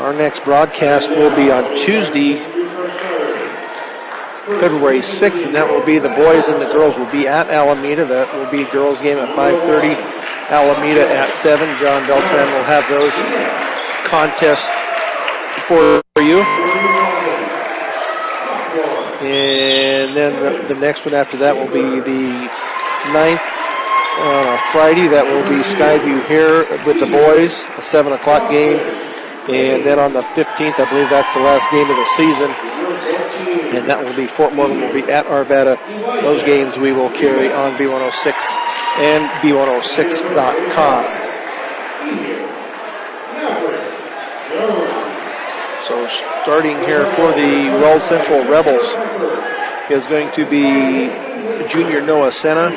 Our next broadcast will be on Tuesday, February 6th, and that will be the boys and the girls will be at Alameda. That will be girls game at 5:30, Alameda at 7. John Beltran will have those contests for you. And then the next one after that will be the 9th on a Friday. That will be Skyview here with the boys, a 7 o'clock game. And then on the 15th, I believe that's the last game of the season. And that will be Fort Morgan will be at Arvada. Those games we will carry on B106 and B106.com. So starting here for the Weld Central Rebels is going to be junior Noah Senna,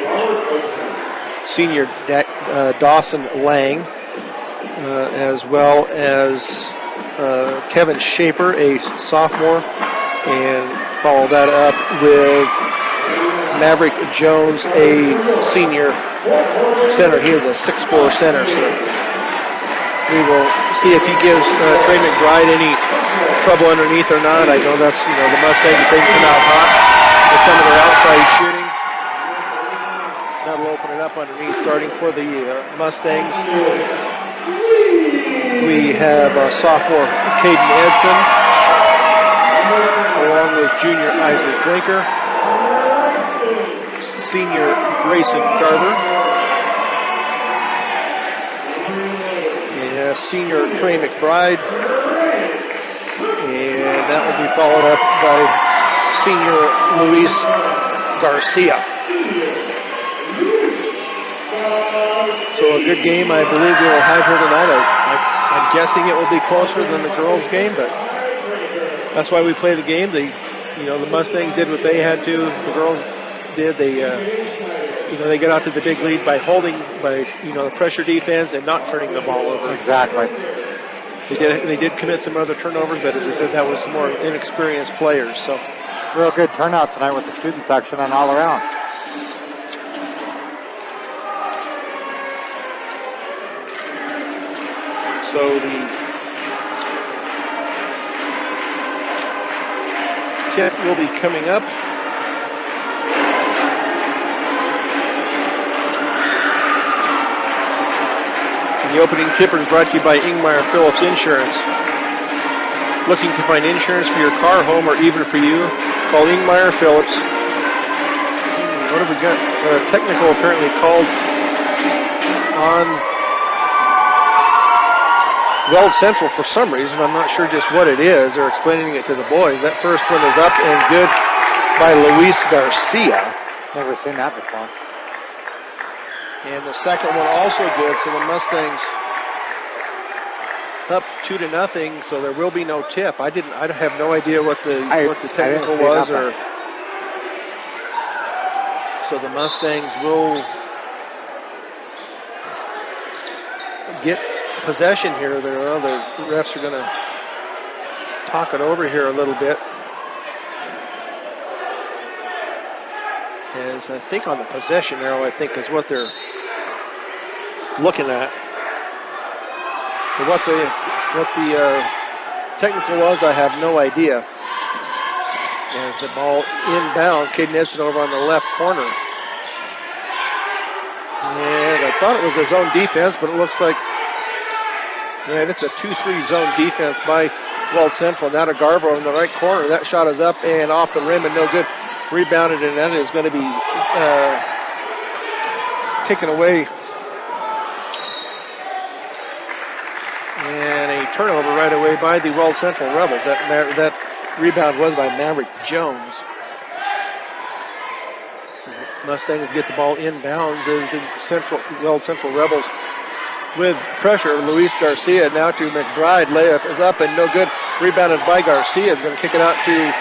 senior Dawson Lang, as well as Kevin Schaefer, a sophomore, and follow that up with Maverick Jones, a senior center. He is a 6'4" center, so we will see if he gives Trey McBride any trouble underneath or not. I know that's, the Mustangs, if they can come out hot with some of their outside shooting, that'll open it up underneath. Starting for the Mustangs, we have sophomore Caden Edson, along with junior Isaac Blinker, senior Grayson Garber, and senior Trey McBride, and that will be followed up by senior Luis Garcia. So a good game, I believe we will have here tonight. I'm guessing it will be closer than the girls' game, but that's why we play the game. The Mustangs did what they had to. The girls did. They got out to the big lead by holding, by the pressure defense and not turning the ball over. Exactly. They did commit some other turnovers, but as we said, that was some more inexperienced players. So real good turnout tonight with the student section and all around. So the tip will be coming up. The opening tipper is brought to you by Ingmar Phillips Insurance. Looking to find insurance for your car, home, or even for you? Call Ingmar Phillips. What have we got? Technical apparently called on Weld Central for some reason. I'm not sure just what it is. They're explaining it to the boys. That first one is up and good by Luis Garcia. Never seen that before. And the second one also good, so the Mustangs up 2-0, so there will be no tip. I have no idea what the technical was, or so the Mustangs will get possession here. The refs are going to talk it over here a little bit. As I think on the possession arrow, I think is what they're looking at. But what the technical was, I have no idea. As the ball inbounds, Caden Edson over on the left corner. And I thought it was a zone defense, but it looks like, it's a 2-3 zone defense by Weld Central. Now to Garbo in the right corner. That shot is up and off the rim and no good. Rebounded, and that is going to be taken away. And a turnover right away by the Weld Central Rebels. That rebound was by Maverick Jones. So Mustangs get the ball inbounds as the Weld Central Rebels with pressure. Luis Garcia now to McBride. Layup is up and no good. Rebounded by Garcia. Is going to kick it out to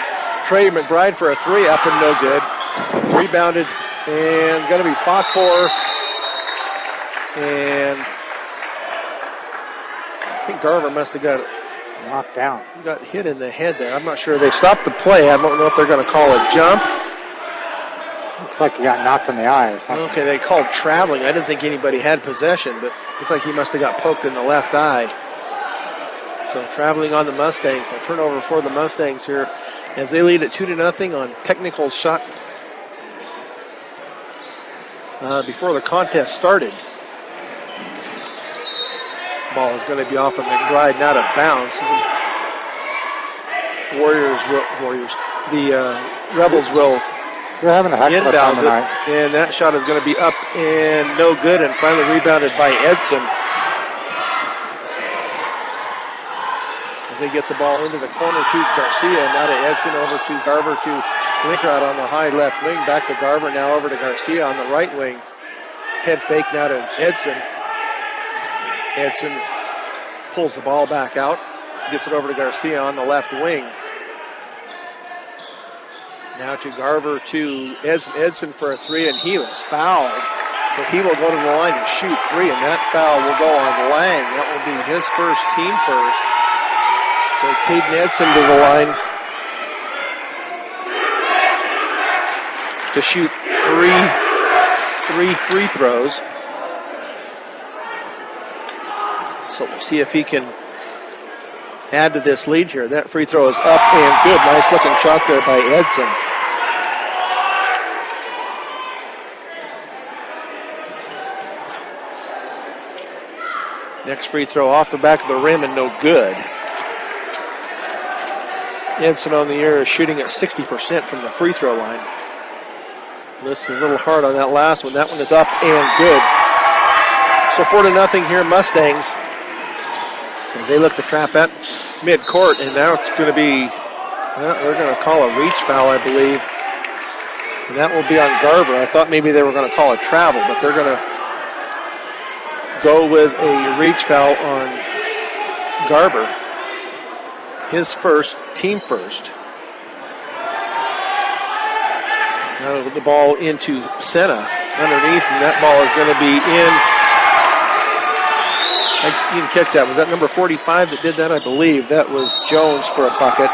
Trey McBride for a three, up and no good. Rebounded and going to be fought for. And I think Garver must have got knocked down. Got hit in the head there. I'm not sure. They stopped the play. I don't know if they're going to call a jump. Looks like he got knocked in the eye or something. Okay, they called traveling. I didn't think anybody had possession, but it looked like he must have got poked in the left eye. So traveling on the Mustangs, a turnover for the Mustangs here as they lead at 2-0 on technical shot before the contest started. Ball is going to be off of McBride, not out of bounds. The Rebels will You're having a heck of a time inbounds tonight. it, and that shot is going to be up and no good, and finally rebounded by Edson. As they get the ball into the corner to Garcia, now to Edson, over to Garver, to Linker out on the high left wing, back to Garver, now over to Garcia on the right wing. Head fake now to Edson. Edson pulls the ball back out, gets it over to Garcia on the left wing. Now to Garver, to Edson. Edson for a three, and he was fouled. So he will go to the line and shoot three, and that foul will go on Lang. That will be his first, team first. So Caden Edson to the line to shoot three free throws. So we'll see if he can add to this lead here. That free throw is up and good. Nice looking shot there by Edson. Next free throw off the back of the rim and no good. Edson on the air is shooting at 60% from the free throw line. This is a little hard on that last one. That one is up and good. So 4-0 here, Mustangs, as they look to trap at midcourt, and now it's going to be, they're going to call a reach foul, I believe. And that will be on Garver. I thought maybe they were going to call a travel, but they're going to go with a reach foul on Garver. His first, team first. Now the ball into Senna underneath, and that ball is going to be in. I didn't catch that. Was that number 45 that did that? I believe that was Jones for a bucket.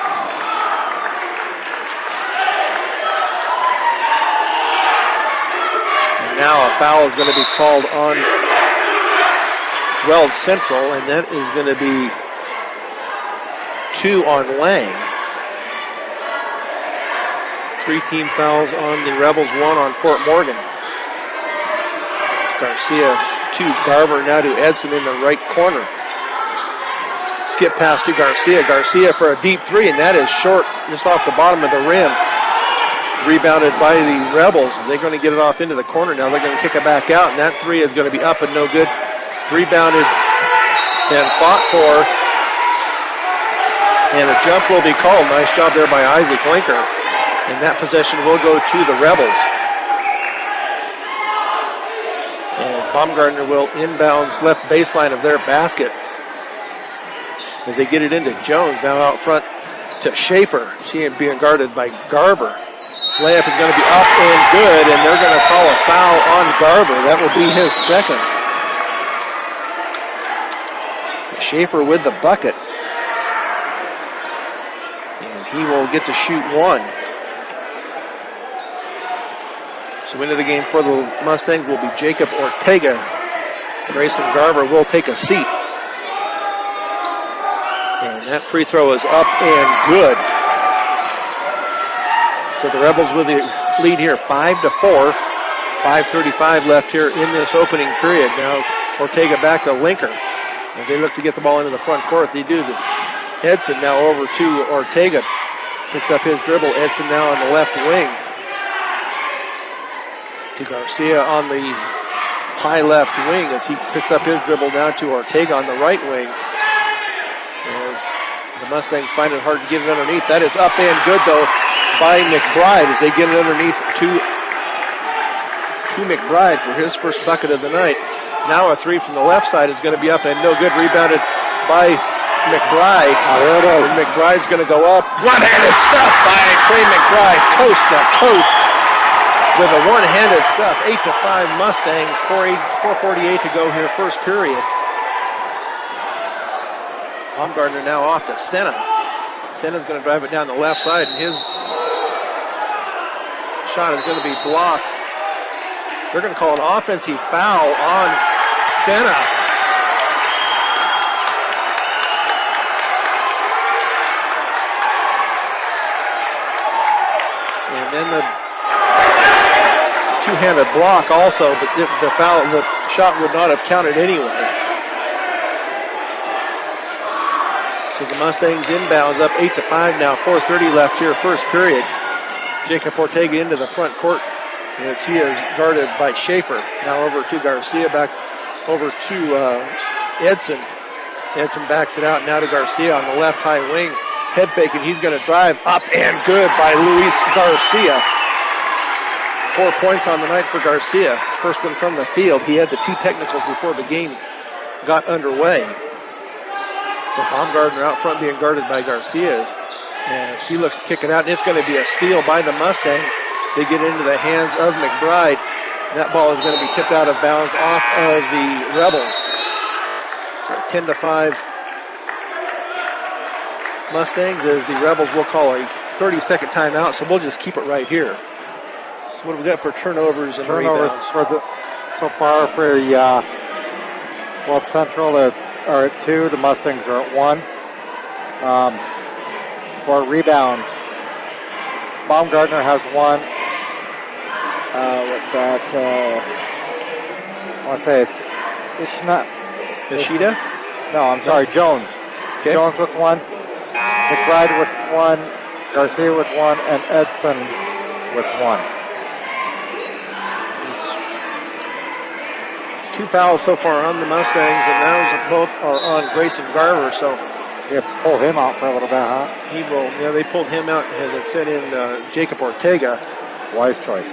And now a foul is going to be called on Weld Central, and that is going to be 2 on Lang. 3 team fouls on the Rebels, 1 on Fort Morgan. Garcia to Garver, now to Edson in the right corner. Skip pass to Garcia. Garcia for a deep three, and that is short, just off the bottom of the rim. Rebounded by the Rebels. They're going to get it off into the corner now. They're going to kick it back out, and that three is going to be up and no good. Rebounded and fought for. And a jump will be called. Nice job there by Isaac Linker. And that possession will go to the Rebels. As Baumgartner will inbounds left baseline of their basket. As they get it into Jones, now out front to Schaefer. She being guarded by Garver. Layup is going to be up and good, and they're going to call a foul on Garver. That will be his second. Schaefer with the bucket. And he will get to shoot 1. So into the game for the Mustangs will be Jacob Ortega. Grayson Garver will take a seat. And that free throw is up and good. So the Rebels with the lead here, 5-4. 5:35 left here in this opening period. Now Ortega back to Linker. As they look to get the ball into the front court, they do. Edson now over to Ortega. Picks up his dribble. Edson now on the left wing. To Garcia on the high left wing as he picks up his dribble now to Ortega on the right wing. As the Mustangs find it hard to get it underneath. That is up and good though by McBride as they get it underneath to McBride for his first bucket of the night. Now a three from the left side is going to be up and no good. Rebounded by McBride. And McBride's going to go up. One-handed stuff by Clay McBride, coast to coast with a one-handed stuff. 8-5 Mustangs. 4:48 to go here, first period. Baumgartner now off to Senna. Senna's going to drive it down the left side, and his shot is going to be blocked. They're going to call an offensive foul on Senna. the two-handed block also, but the shot would not have counted anyway. So the Mustangs inbounds up 8-5 now. 4:30 left here, first period. Jacob Ortega into the front court as he is guarded by Schaefer. Now over to Garcia, back over to Edson. Edson backs it out now to Garcia on the left high wing. Head fake, and he's going to drive up and good by Luis Garcia. 4 points on the night for Garcia. First one from the field. He had the 2 technicals before the game got underway. So Baumgartner out front being guarded by Garcia. And he looks to kick it out, and it's going to be a steal by the Mustangs to get into the hands of McBride. That ball is going to be tipped out of bounds off of the Rebels. So 10-5 Mustangs, as the Rebels will call a 30-second timeout, so we'll just keep it right here. So what do we got for turnovers and rebounds? So far for the Weld Central are at 2, the Mustangs are at 1. For rebounds, Baumgartner has 1. What's that? I want to say it's not. Ishida? No, I'm sorry, Jones. Okay. Jones with 1. McBride with 1. Garcia with 1. And Edson with 1. 2 fouls so far on the Mustangs, and those both are on Grayson Garver, so You pull him out for a little bit, huh? he will. Yeah, they pulled him out and sent in Jacob Ortega. Wise choice.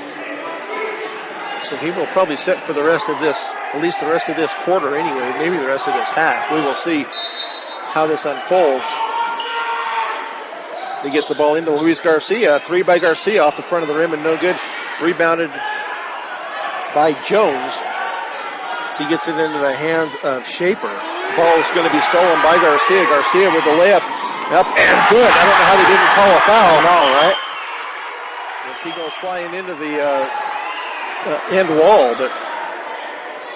So he will probably sit for the rest of this, at least the rest of this quarter anyway, maybe the rest of this half. We will see how this unfolds. They get the ball into Luis Garcia. 3 by Garcia off the front of the rim and no good. Rebounded by Jones. So he gets it into the hands of Schaefer. Ball is going to be stolen by Garcia. Garcia with the layup up and good. I don't know how they didn't call a foul. No, right? As he goes flying into the end wall, but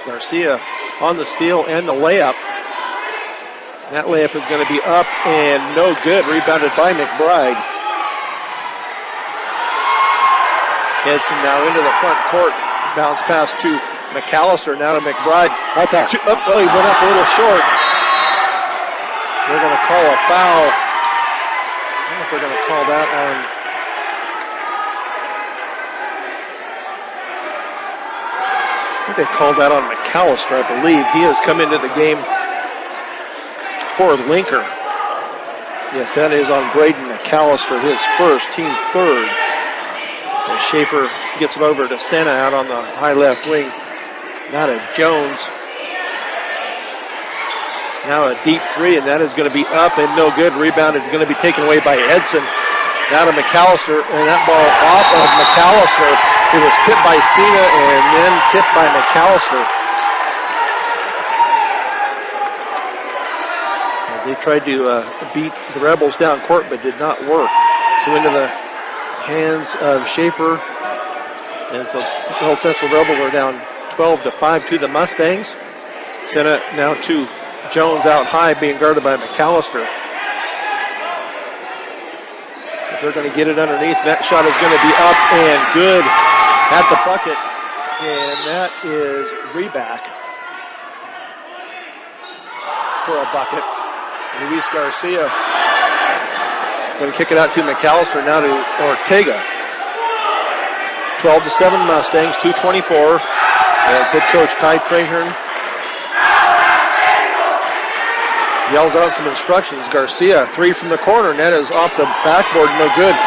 Garcia on the steal and the layup. That layup is going to be up and no good. Rebounded by McBride. Edson now into the front court. Bounce pass to McAllister, now to McBride. Right there. He went up a little short. They're going to call a foul. I don't know if they're going to call that on. I think they called that on McAllister, I believe. He has come into the game for Linker. Yes, that is on Braden McAllister, his first, team third. And Schaefer gets it over to Senna out on the high left wing. Now to Jones. Now a deep 3, and that is going to be up and no good. Rebound is going to be taken away by Edson. Now to McAllister, and that ball off of McAllister. It was tipped by Cena and then tipped by McAllister. As they tried to beat the Rebels down court, but did not work. So into the hands of Schaefer as the Weld Central Rebels are down 12-5 to the Mustangs. Sent it now to Jones out high, being guarded by McAllister. If they're going to get it underneath, that shot is going to be up and good at the bucket. And that is Reback for a bucket. Luis Garcia going to kick it out to McAllister, now to Ortega. 12-7 Mustangs, 2:24 as head coach Ty Trahern yells out some instructions. Garcia, 3 from the corner, and that is off the backboard, no good.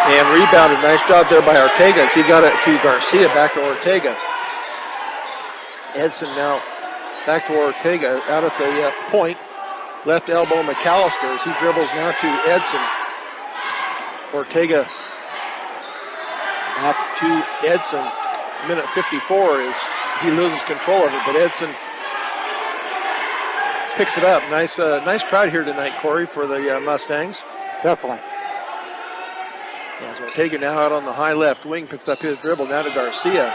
And rebounded, nice job there by Ortega. So he got it to Garcia, back to Ortega. Edson now back to Ortega, out at the point. Left elbow McAllister as he dribbles now to Edson. Ortega back to Edson. Minute 54 as he loses control of it, but Edson picks it up. Nice crowd here tonight, Corey, for the Mustangs. Definitely. As Ortega now out on the high left wing, picks up his dribble now to Garcia.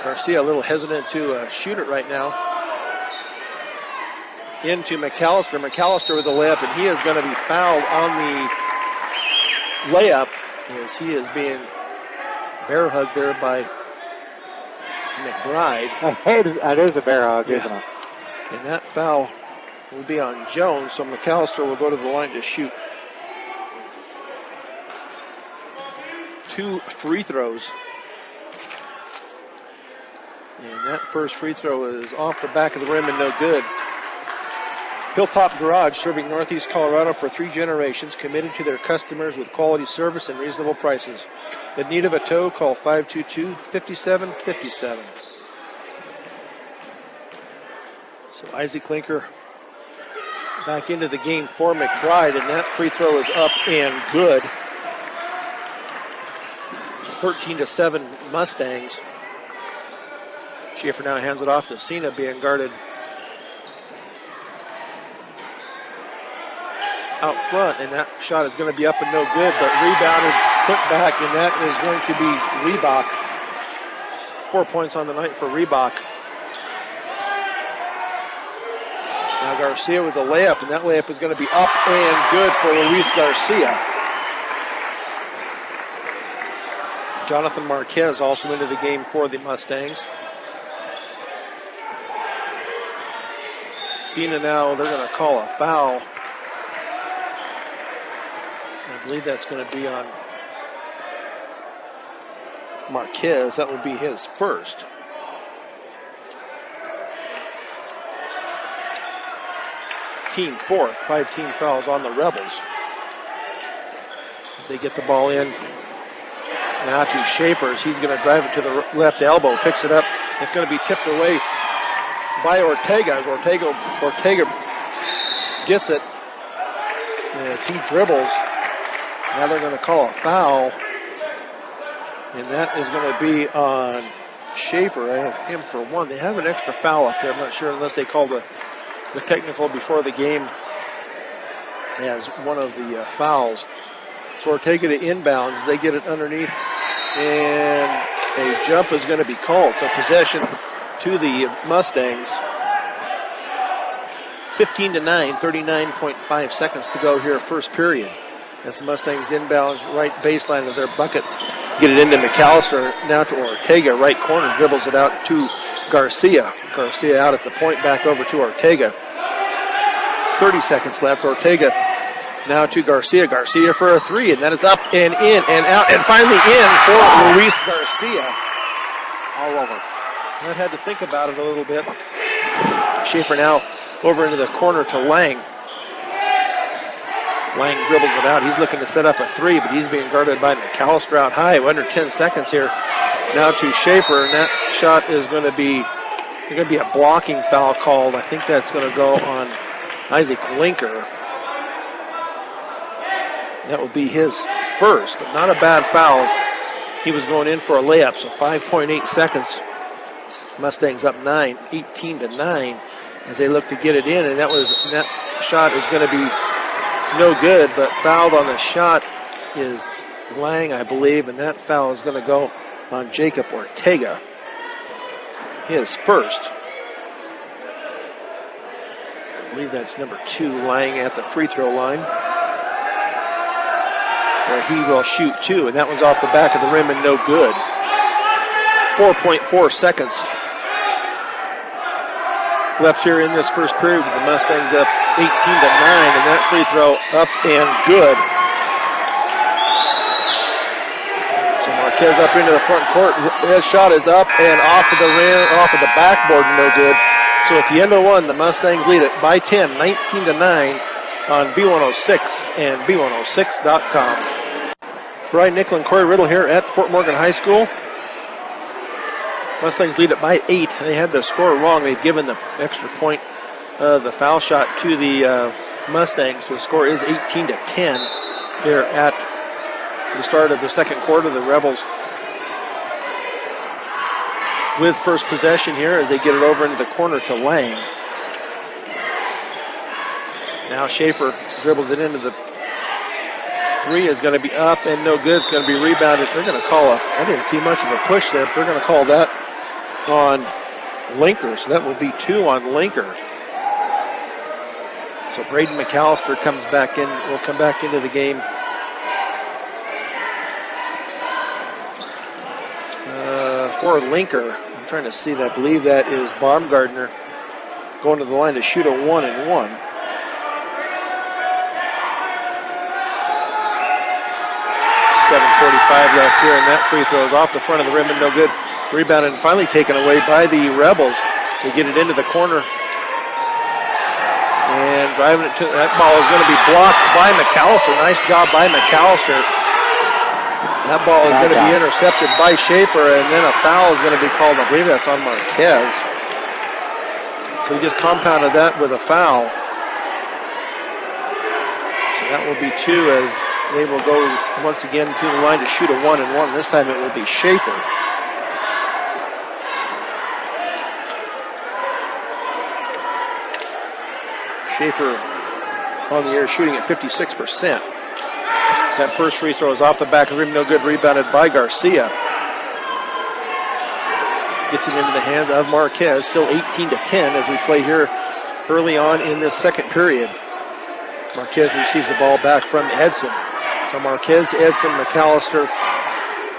Garcia a little hesitant to shoot it right now. Into McAllister. McAllister with a layup, and he is going to be fouled on the layup as he is being bear hug there by McBride. That is a bear hug, isn't it? And that foul will be on Jones, so McAllister will go to the line to shoot 2 free throws. And that first free throw is off the back of the rim and no good. Hilltop Garage, serving Northeast Colorado for 3 generations, committed to their customers with quality service and reasonable prices. In need of a tow, call 522-5757. So Isaac Linker back into the game for McBride, and that free throw is up and good. 13-7 Mustangs. Schaefer now hands it off to Cena, being guarded out front, and that shot is going to be up and no good, but rebounded, put back, and that is going to be Reebok. 4 points on the night for Reebok. Now Garcia with the layup, and that layup is going to be up and good for Luis Garcia. Jonathan Marquez also into the game for the Mustangs. Cena now, they're going to call a foul. I believe that's going to be on Marquez. That will be his first. Team fourth, 5 team fouls on the Rebels. As they get the ball in. Now to Schaefer's. He's going to drive it to the left elbow, picks it up. It's going to be tipped away by Ortega. Ortega gets it as he dribbles. Now they're going to call a foul, and that is going to be on Schaefer. I have him for 1. They have an extra foul up there. I'm not sure unless they call the technical before the game as one of the fouls. So Ortega to inbounds. They get it underneath, and a jump is going to be called. So possession to the Mustangs. 15-9, 39.5 seconds to go here, first period. As the Mustangs inbounds right baseline of their bucket. Get it into McAllister, now to Ortega, right corner, dribbles it out to Garcia. Garcia out at the point, back over to Ortega. 30 seconds left. Ortega now to Garcia. Garcia for a 3, and that is up and in and out, and finally in for Luis Garcia. All over. I had to think about it a little bit. Schaefer now over into the corner to Lang. Lang dribbles it out. He's looking to set up a 3, but he's being guarded by McAllister out high. Under 10 seconds here. Now to Schaefer, and that shot is going to be a blocking foul called. I think that's going to go on Isaac Linker. That will be his first, but not a bad foul. He was going in for a layup, so 5.8 seconds. Mustangs up 18-9 as they look to get it in, and that shot is going to be no good, but fouled on the shot is Lang, I believe, and that foul is going to go on Jacob Ortega. His first. I believe that's number 2, Lang at the free throw line, where he will shoot 2, and that one's off the back of the rim and no good. 4.4 seconds left here in this first period with the Mustangs up 18-9, and that free throw up and good. So Marquez up into the front court. His shot is up and off of the rim, off of the backboard, no good. So at the end of 1, the Mustangs lead it by 10, 19-9 on B106 and B106.com. Brian Nickel and Corey Riddle here at Fort Morgan High School. Mustangs lead it by 8. They had the score wrong. They've given the extra point, the foul shot to the Mustangs. So the score is 18-10 here at the start of the second quarter. The Rebels with first possession here as they get it over into the corner to Lang. Now Schaefer dribbles it into the 3, is going to be up and no good. It's going to be rebounded. They're going to call I didn't see much of a push there, but they're going to call that on Linker. So that will be 2 on Linker. So Braden McAllister comes back in, will come back into the game for Linker. I'm trying to see that. I believe that is Baumgartner going to the line to shoot a 1-and-1. .45 left here, and that free throw is off the front of the rim and no good. Rebounded and finally taken away by the Rebels. They get it into the corner. And driving it to that ball is going to be blocked by McAllister. Nice job by McAllister. That ball is going to be intercepted by Schaefer, and then a foul is going to be called. I believe that's on Marquez. So he just compounded that with a foul. So that will be 2 as they will go once again to the line to shoot a 1-and-1. This time it will be Schaefer. Schaefer on the air shooting at 56%. That first free throw is off the back of the rim, no good, rebounded by Garcia. Gets it into the hands of Marquez, still 18-10 as we play here early on in this second period. Marquez receives the ball back from Edson. So Marquez, Edson, McAllister,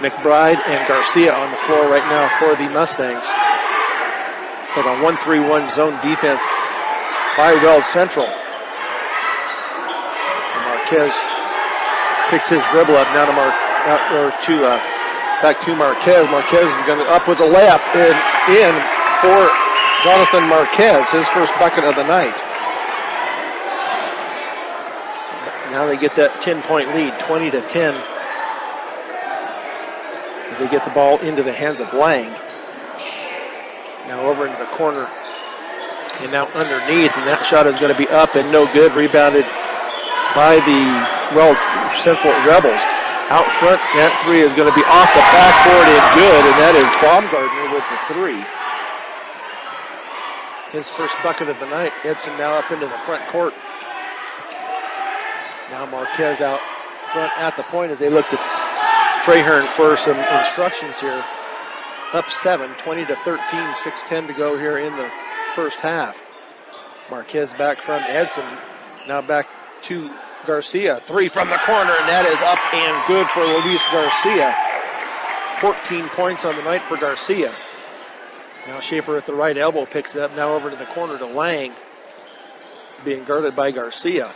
McBride, and Garcia on the floor right now for the Mustangs. Like a 1-3-1 zone defense by Weld Central. So Marquez picks his dribble up now to back to Marquez. Marquez is going to up with a layup in for Jonathan Marquez, his first bucket of the night. Now they get that 10-point lead, 20-10. They get the ball into the hands of Lang. Now over into the corner. And now underneath, and that shot is going to be up and no good. Rebounded by the Weld Central Rebels. Out front, that three is going to be off the backboard and good, and that is Baumgartner with the 3. His first bucket of the night. Edson now up into the front court. Now Marquez out front at the point as they look to Trahern for some instructions here. Up 7, 20-13, 6:10 to go here in the first half. Marquez back from Edson. Now back to Garcia. 3 from the corner, and that is up and good for Luis Garcia. 14 points on the night for Garcia. Now Schaefer at the right elbow picks it up. Now over to the corner to Lang. Being guarded by Garcia.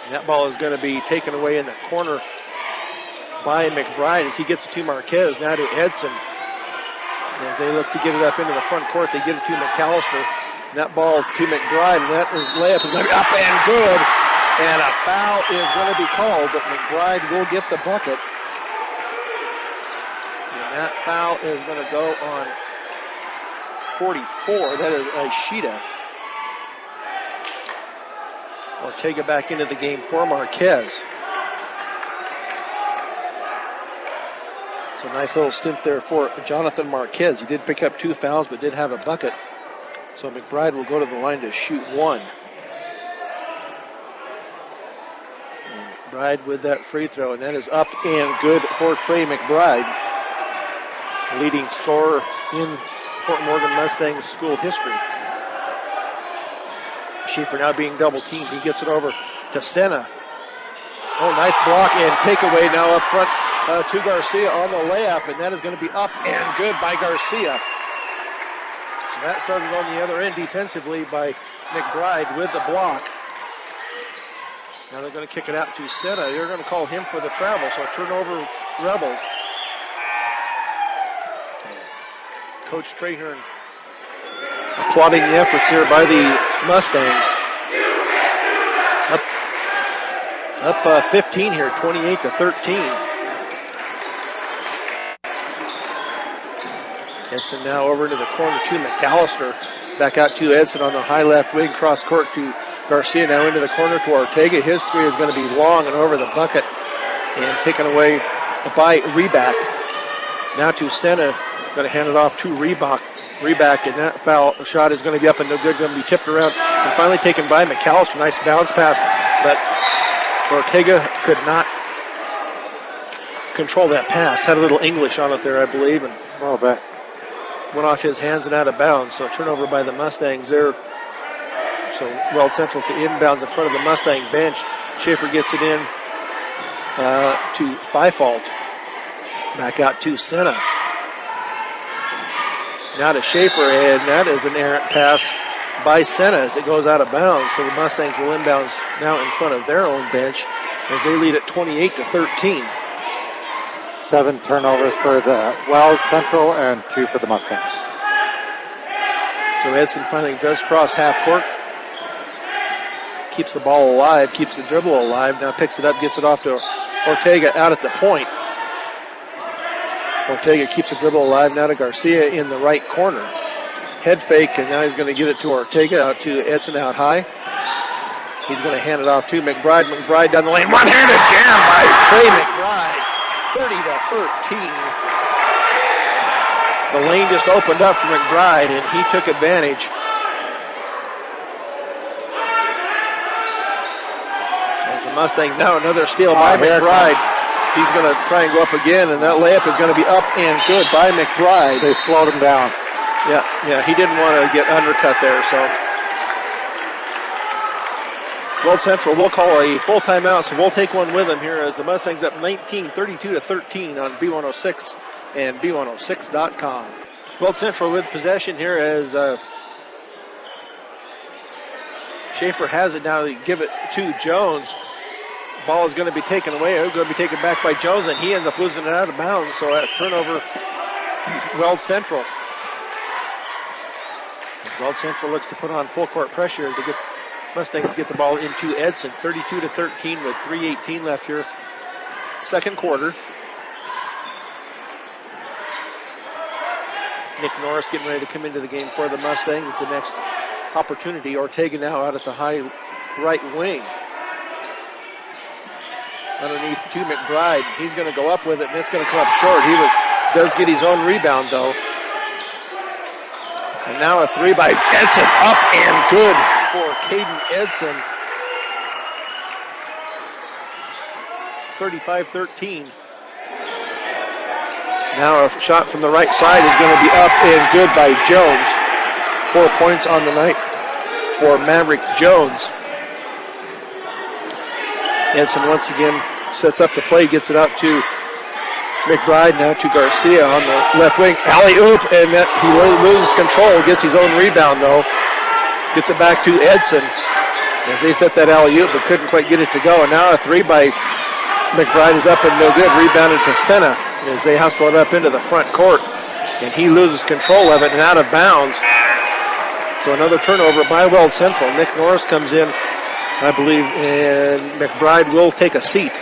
And that ball is going to be taken away in the corner by McBride as he gets it to Marquez. Now to Edson. As they look to get it up into the front court, they get it to McAllister. And that ball to McBride, and that layup is going to be up and good. And a foul is going to be called, but McBride will get the bucket. And that foul is going to go on 44. That is Ishida. Ortega back into the game for Marquez. So nice little stint there for Jonathan Marquez. He did pick up 2 fouls, but did have a bucket. So McBride will go to the line to shoot 1. And McBride with that free throw, and that is up and good for Trey McBride. Leading scorer in Fort Morgan Mustangs school history. Schaefer now being double teamed. He gets it over to Senna. Oh, nice block and takeaway now up front to Garcia on the layup, and that is going to be up and good by Garcia. So that started on the other end defensively by McBride with the block. Now they're going to kick it out to Senna. They're going to call him for the travel, so turnover Rebels. Coach Trahern applauding the efforts here by the Mustangs. Up 15 here, 28-13. Edson now over into the corner to McAllister. Back out to Edson on the high left wing, cross court to Garcia. Now into the corner to Ortega. His 3 is going to be long and over the bucket and taken away by Reback. Now to Senna. Going to hand it off to Reback, and that foul shot is going to be up and no good. Going to be tipped around and finally taken by McAllister. Nice bounce pass, but Ortega could not control that pass. Had a little English on it there, I believe, and A little bit. went off his hands and out of bounds. So turnover by the Mustangs there. So Weld Central to inbounds in front of the Mustang bench. Schaefer gets it in to Fifault. Back out to Senna. Now to Schaefer, and that is an errant pass by Senna as it goes out of bounds. So the Mustangs will inbounds now in front of their own bench as they lead at 28-13. 7 turnovers for the Weld Central and 2 for the Mustangs. So Edson finally does cross half court. Keeps the ball alive, keeps the dribble alive. Now picks it up, gets it off to Ortega out at the point. Ortega keeps the dribble alive now to Garcia in the right corner. Head fake, and now he's going to get it to Ortega, out to Edson out high. He's going to hand it off to McBride. McBride down the lane. One-handed jam by Trey McBride. 30-13. The lane just opened up for McBride, and he took advantage. As the Mustangs now another steal by McBride. He's going to try and go up again, and that layup is going to be up and good by McBride. They slowed him down. Yeah, he didn't want to get undercut there, so. Weld Central will call a full timeout, so we'll take one with them here as the Mustangs up 19, 32-13 on B106 and B106.com. Weld Central with possession here as Schaefer has it now. They give it to Jones. Ball is going to be taken away. It's going to be taken back by Jones, and he ends up losing it out of bounds. So that turnover, Weld Central. Weld Central looks to put on full court pressure to get Mustangs get the ball into Edson. 32-13 with 3:18 left here. Second quarter. Nick Norris getting ready to come into the game for the Mustangs with the next opportunity. Ortega now out at the high right wing. Underneath to McBride. He's going to go up with it, and it's going to come up short. He does get his own rebound, though. And now a three by Edson. Up and good for Caden Edson. 35-13. Now a shot from the right side is going to be up and good by Jones. 4 points on the night for Maverick Jones. Edson once again sets up the play, gets it out to McBride, now to Garcia on the left wing. Alley-oop, and that he loses control, gets his own rebound though. Gets it back to Edson as they set that alley-oop, but couldn't quite get it to go. And now a three by McBride is up and no good. Rebounded to Senna as they hustle it up into the front court. And he loses control of it and out of bounds. So another turnover by Weld Central. Nick Norris comes in, I believe, and McBride will take a seat.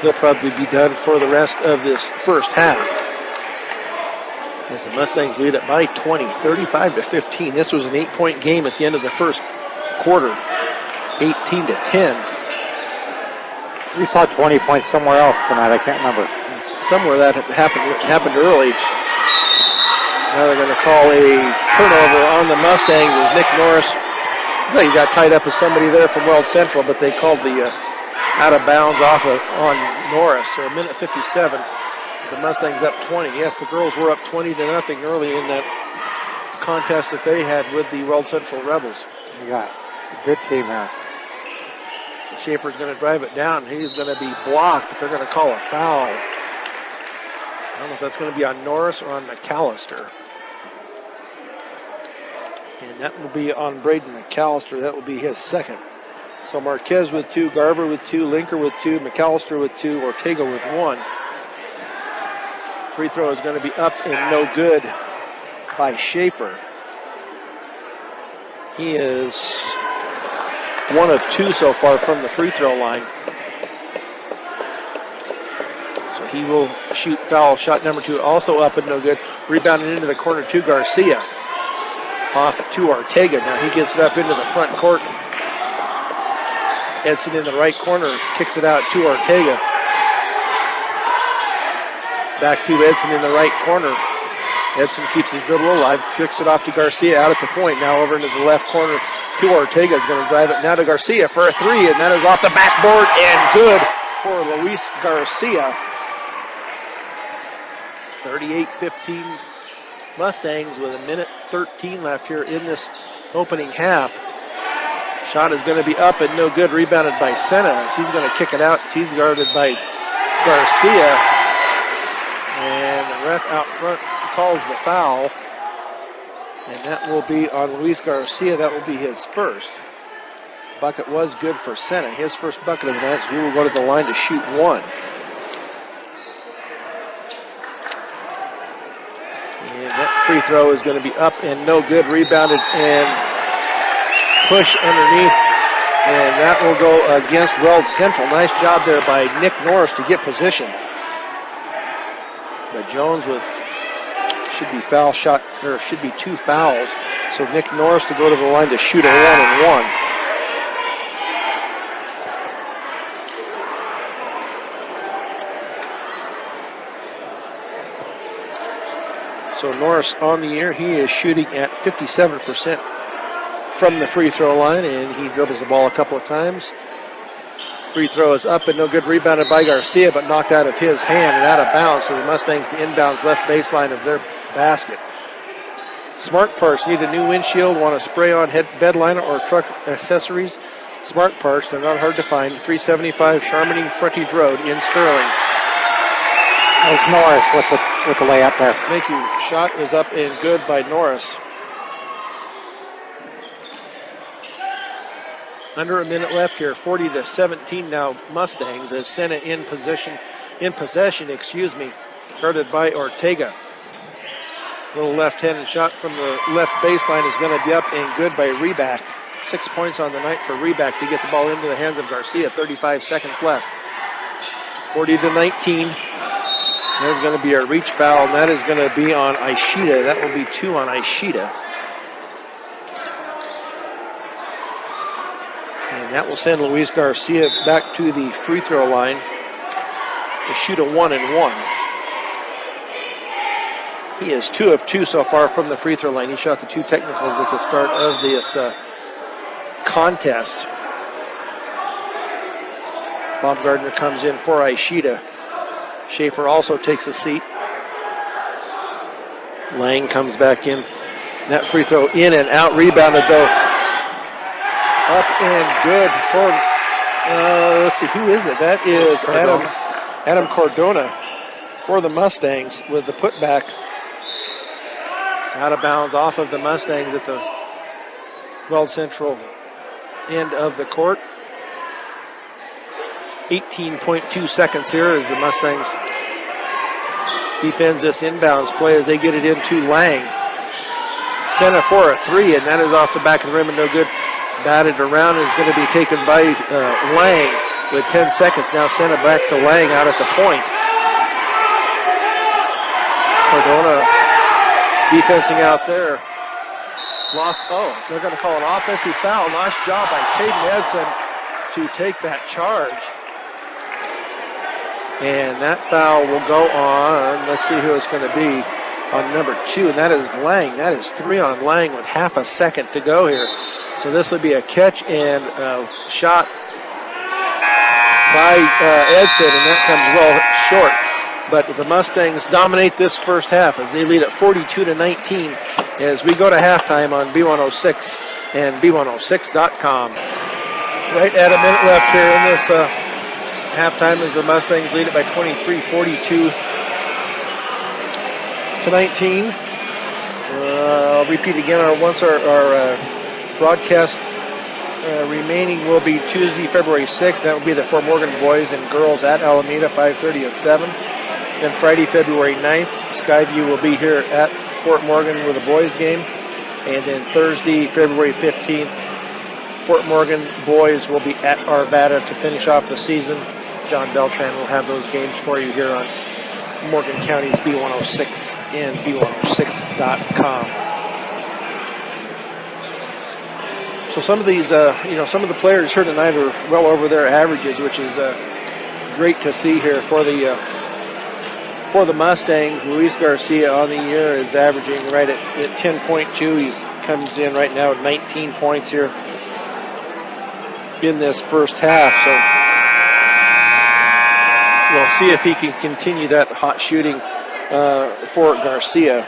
He'll probably be done for the rest of this first half. As the Mustangs lead it by 20, 35-15. This was an 8-point game at the end of the first quarter, 18-10. We saw 20 points somewhere else tonight. I can't remember. Somewhere that happened early. Now they're going to call a turnover on the Mustangs as Nick Norris. He got tied up with somebody there from Weld Central, but they called the out of bounds on Norris. So a minute 57. The Mustangs up 20. Yes, the girls were up 20-0 early in that contest that they had with the Weld Central Rebels. You got a good team there. So Schaefer's going to drive it down. He's going to be blocked, but they're going to call a foul. I don't know if that's going to be on Norris or on McAllister. And that will be on Braden McAllister. That will be his second. So Marquez with 2, Garver with 2, Linker with 2, McAllister with 2, Ortega with 1. Free throw is going to be up and no good by Schaefer. He is 1 of 2 so far from the free throw line. So he will shoot foul shot number 2, also up and no good. Rebounded into the corner to Garcia. Off to Ortega. Now he gets it up into the front court. Edson in the right corner kicks it out to Ortega. Back to Edson in the right corner. Edson keeps his dribble alive, kicks it off to Garcia out at the point. Now over into the left corner to Ortega. Is going to drive it now to Garcia for a 3, and that is off the backboard and good for Luis Garcia. 38-15 Mustangs with a minute 13 left here in this opening half. Shot is going to be up and no good. Rebounded by Senna. He's going to kick it out. She's guarded by Garcia. ref out front calls the foul. And that will be on Luis Garcia. That will be his first. Bucket was good for Senna. His first bucket of the night, so he will go to the line to shoot one. And that free throw is going to be up and no good. Rebounded and push underneath. And that will go against Weld Central. Nice job there by Nick Norris to get position. But Jones with should be foul shot, or should be 2 fouls. So Nick Norris to go to the line to shoot a 1-and-1. So Norris on the year, he is shooting at 57% from the free throw line, and he dribbles the ball a couple of times. Free throw is up and no good. Rebounded by Garcia, but knocked out of his hand and out of bounds. So the Mustangs the inbounds left baseline of their basket. Smart Parts need a new windshield, want to spray on bed liner or truck accessories. Smart Parts, they're not hard to find. 375 Charmony Frontage Road in Sterling. There's Norris with the layup there. Thank you. Shot is up and good by Norris. Under a minute left here, 40-17 now Mustangs as Senna in possession, guarded by Ortega. Little left-handed shot from the left baseline is going to be up and good by Reback. 6 points on the night for Reback to get the ball into the hands of Garcia. 35 seconds left. 40-19. There's going to be a reach foul, and that is going to be on Ishida. That will be 2 on Ishida. And that will send Luis Garcia back to the free throw line to shoot a 1-and-1. He is 2 of 2 so far from the free throw line. He shot the 2 technicals at the start of this contest. Baumgartner comes in for Ishida. Schaefer also takes a seat. Lang comes back in. That free throw in and out. Rebounded though. Up and good for, let's see, who is it? That is Adam Cordona for the Mustangs with the putback. Out of bounds off of the Mustangs at the Weld Central end of the court. 18.2 seconds here as the Mustangs defends this inbounds play as they get it into Lang. Senna for a 3, and that is off the back of the rim and no good. Batted around is going to be taken by Lang with 10 seconds. Now Senna back to Lang out at the point. Cardona defensing out there. They're going to call an offensive foul. Nice job by Caden Edson to take that charge. And that foul will go on, let's see who it's going to be, on number 2, and that is Lang. That is 3 on Lang with half a second to go here. So this will be a catch and shot by Edson, and that comes well short. But the Mustangs dominate this first half as they lead at 42-19 as we go to halftime on B106 and B106.com. Right at a minute left here in this halftime as the Mustangs lead it by 23, 42-19. I'll repeat again, our broadcast remaining will be Tuesday, February 6th. That will be the Fort Morgan boys and girls at Alameda, 5:30 and 7. Then Friday, February 9th, Skyview will be here at Fort Morgan with a boys game. And then Thursday, February 15th, Fort Morgan boys will be at Arvada to finish off the season. John Beltran will have those games for you here on Morgan County's B106 and B106.com. So some of these, some of the players here tonight are well over their averages, which is great to see here for the Mustangs. Luis Garcia on the year is averaging right at 10.2. He comes in right now at 19 points here in this first half. So we'll see if he can continue that hot shooting for Garcia.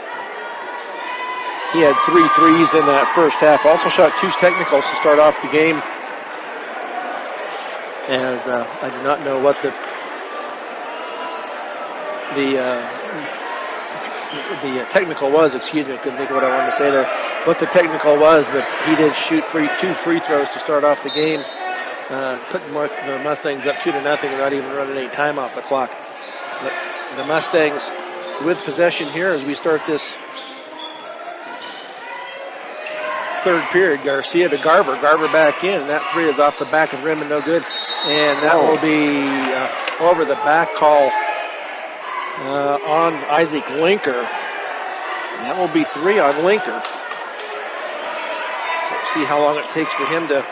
He had 3 threes in that first half. Also shot 2 technicals to start off the game. As I do not know what the the technical was, excuse me, I couldn't think of what I wanted to say there, what the technical was, but he did shoot two free throws to start off the game, putting the Mustangs up 2-0 without even running any time off the clock. But the Mustangs with possession here as we start this third period. Garcia to Garber. Garber back in, and that three is off the back of the rim and no good. And that will be over the back call on Isaac Linker. And that will be 3 on Linker. So see how long it takes for him to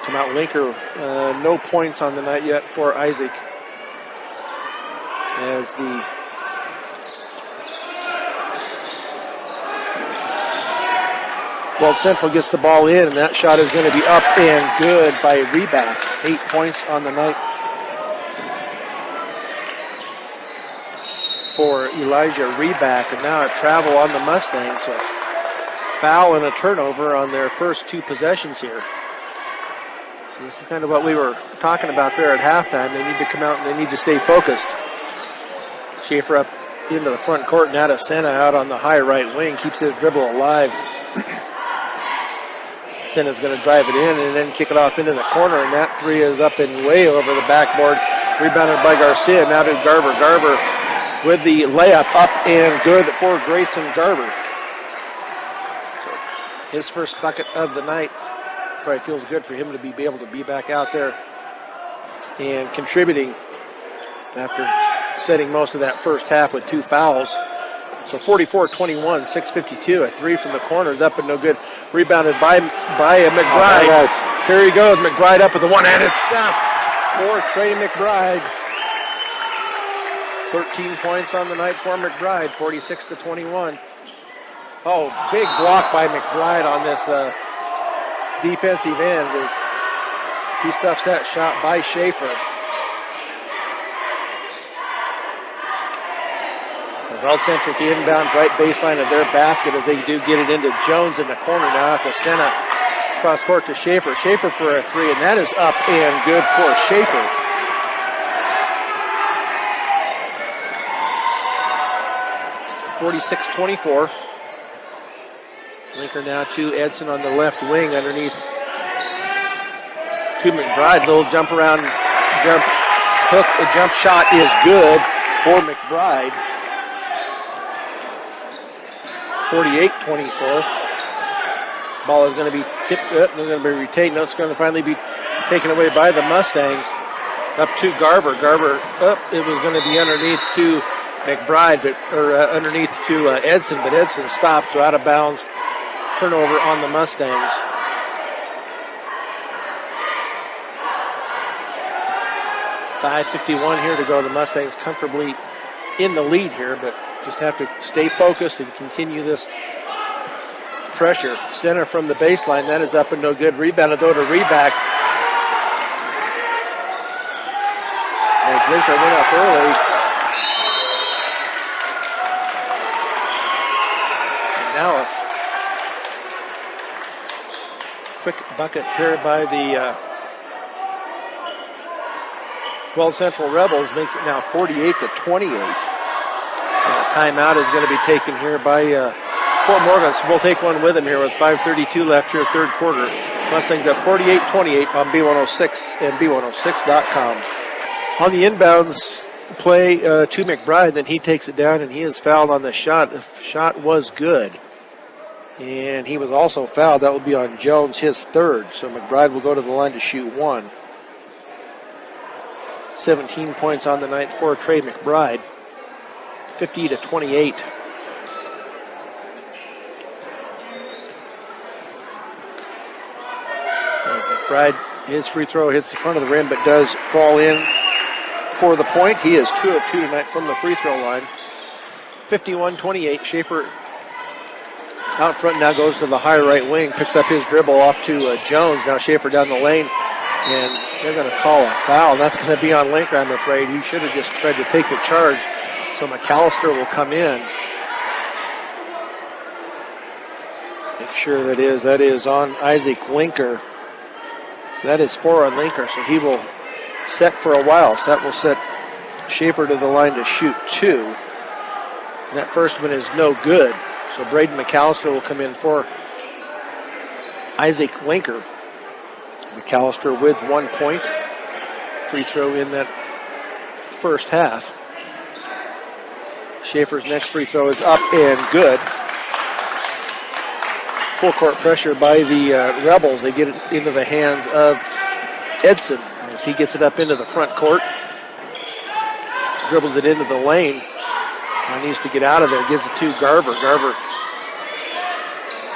come out. Linker, no points on the night yet for Isaac. As the Weld Central gets the ball in, and that shot is going to be up and good by Reback. 8 points on the night for Elijah Reback, and now a travel on the Mustangs. So foul and a turnover on their first 2 possessions here. So this is kind of what we were talking about there at halftime. They need to come out and they need to stay focused. Schaefer up into the front court, now to Senna out on the high right wing, keeps his dribble alive. Senna's going to drive it in and then kick it off into the corner, and that three is up and way over the backboard. Rebounded by Garcia, now to Garber. Garber with the layup up and good for Grayson Garber. So his first bucket of the night. Probably feels good for him to be able to be back out there and contributing after setting most of that first half with 2 fouls. So 44-21, 6:52. A three from the corner is up and no good. Rebounded by McBride. Oh, Here he goes. McBride up with the one-handed stuff for Trey McBride. 13 points on the night for McBride, 46-21. Oh, big block by McBride on this defensive end as he stuffs that shot by Schaefer. Weld Central to inbound right baseline of their basket as they do get it into Jones in the corner now to Senna. Cross court to Schaefer. Schaefer for a three, and that is up and good for Schaefer. (46-24). Linker now to Edson on the left wing underneath to McBride. Little jump around, jump hook. The jump shot is good for McBride. 48-24. Ball is going to be tipped up and going to be retained. No, it's going to finally be taken away by the Mustangs. Up to Garber. Garber up. It was going to be underneath to McBride, underneath to Edson, but Edson stopped, so out of bounds. Turnover on the Mustangs. .5:51 here to go. The Mustangs comfortably in the lead here, but just have to stay focused and continue this pressure. Center from the baseline, that is up and no good. Rebounded though to Reback. As Linker went up early. And now a quick bucket here by the Weld Central Rebels makes it now 48-28. Timeout is going to be taken here by Fort Morgan, so we'll take one with him here with 5:32 left here, third quarter. Mustangs up 48-28 on B106 and B106.com. On the inbounds play to McBride, then he takes it down and he is fouled on the shot. The shot was good. And he was also fouled. That will be on Jones, his third. So McBride will go to the line to shoot one. 17 points on the night for Trey McBride. 50-28. McBride, his free throw hits the front of the rim, but does fall in for the point. He is 2 of 2 tonight from the free throw line. 51-28. Schaefer out front now goes to the high right wing, picks up his dribble off to Jones. Now Schaefer down the lane, and they're going to call a foul. And that's going to be on Linker, I'm afraid. He should have just tried to take the charge. So McAllister will come in. Make sure that is on Isaac Linker. So that is 4 on Linker. So he will set for a while. So that will set Schaefer to the line to shoot 2. And that first one is no good. So Braden McAllister will come in for Isaac Winker. McAllister with 1 point. Free throw in that first half. Schaefer's next free throw is up and good. Full court pressure by the Rebels. They get it into the hands of Edson as he gets it up into the front court. Dribbles it into the lane. Now needs to get out of there. Gives it to Garver. Garver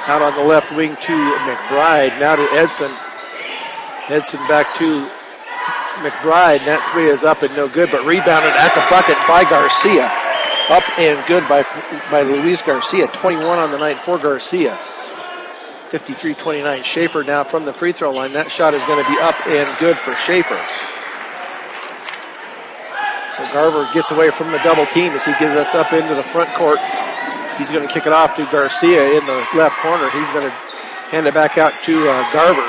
out on the left wing to McBride. Now to Edson. Edson back to McBride. That three is up and no good, but rebounded at the bucket by Garcia. Up and good by Luis Garcia. 21 on the night for Garcia. 53-29. Schaefer now from the free throw line. That shot is going to be up and good for Schaefer. So Garver gets away from the double team as he gets it up into the front court. He's going to kick it off to Garcia in the left corner. He's going to hand it back out to Garver.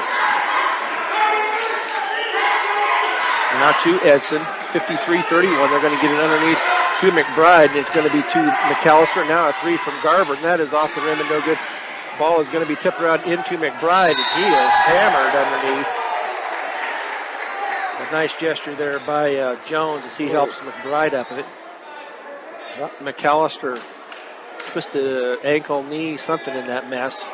Now to Edson. 53-31. They're going to get it underneath to McBride, and it's going to be to McAllister. Now a three from Garver, and that is off the rim and no good. Ball is going to be tipped around into McBride, and he is hammered underneath. A nice gesture there by Jones as he helps McBride up with it. Yep. McAllister twisted ankle, knee, something in that mess.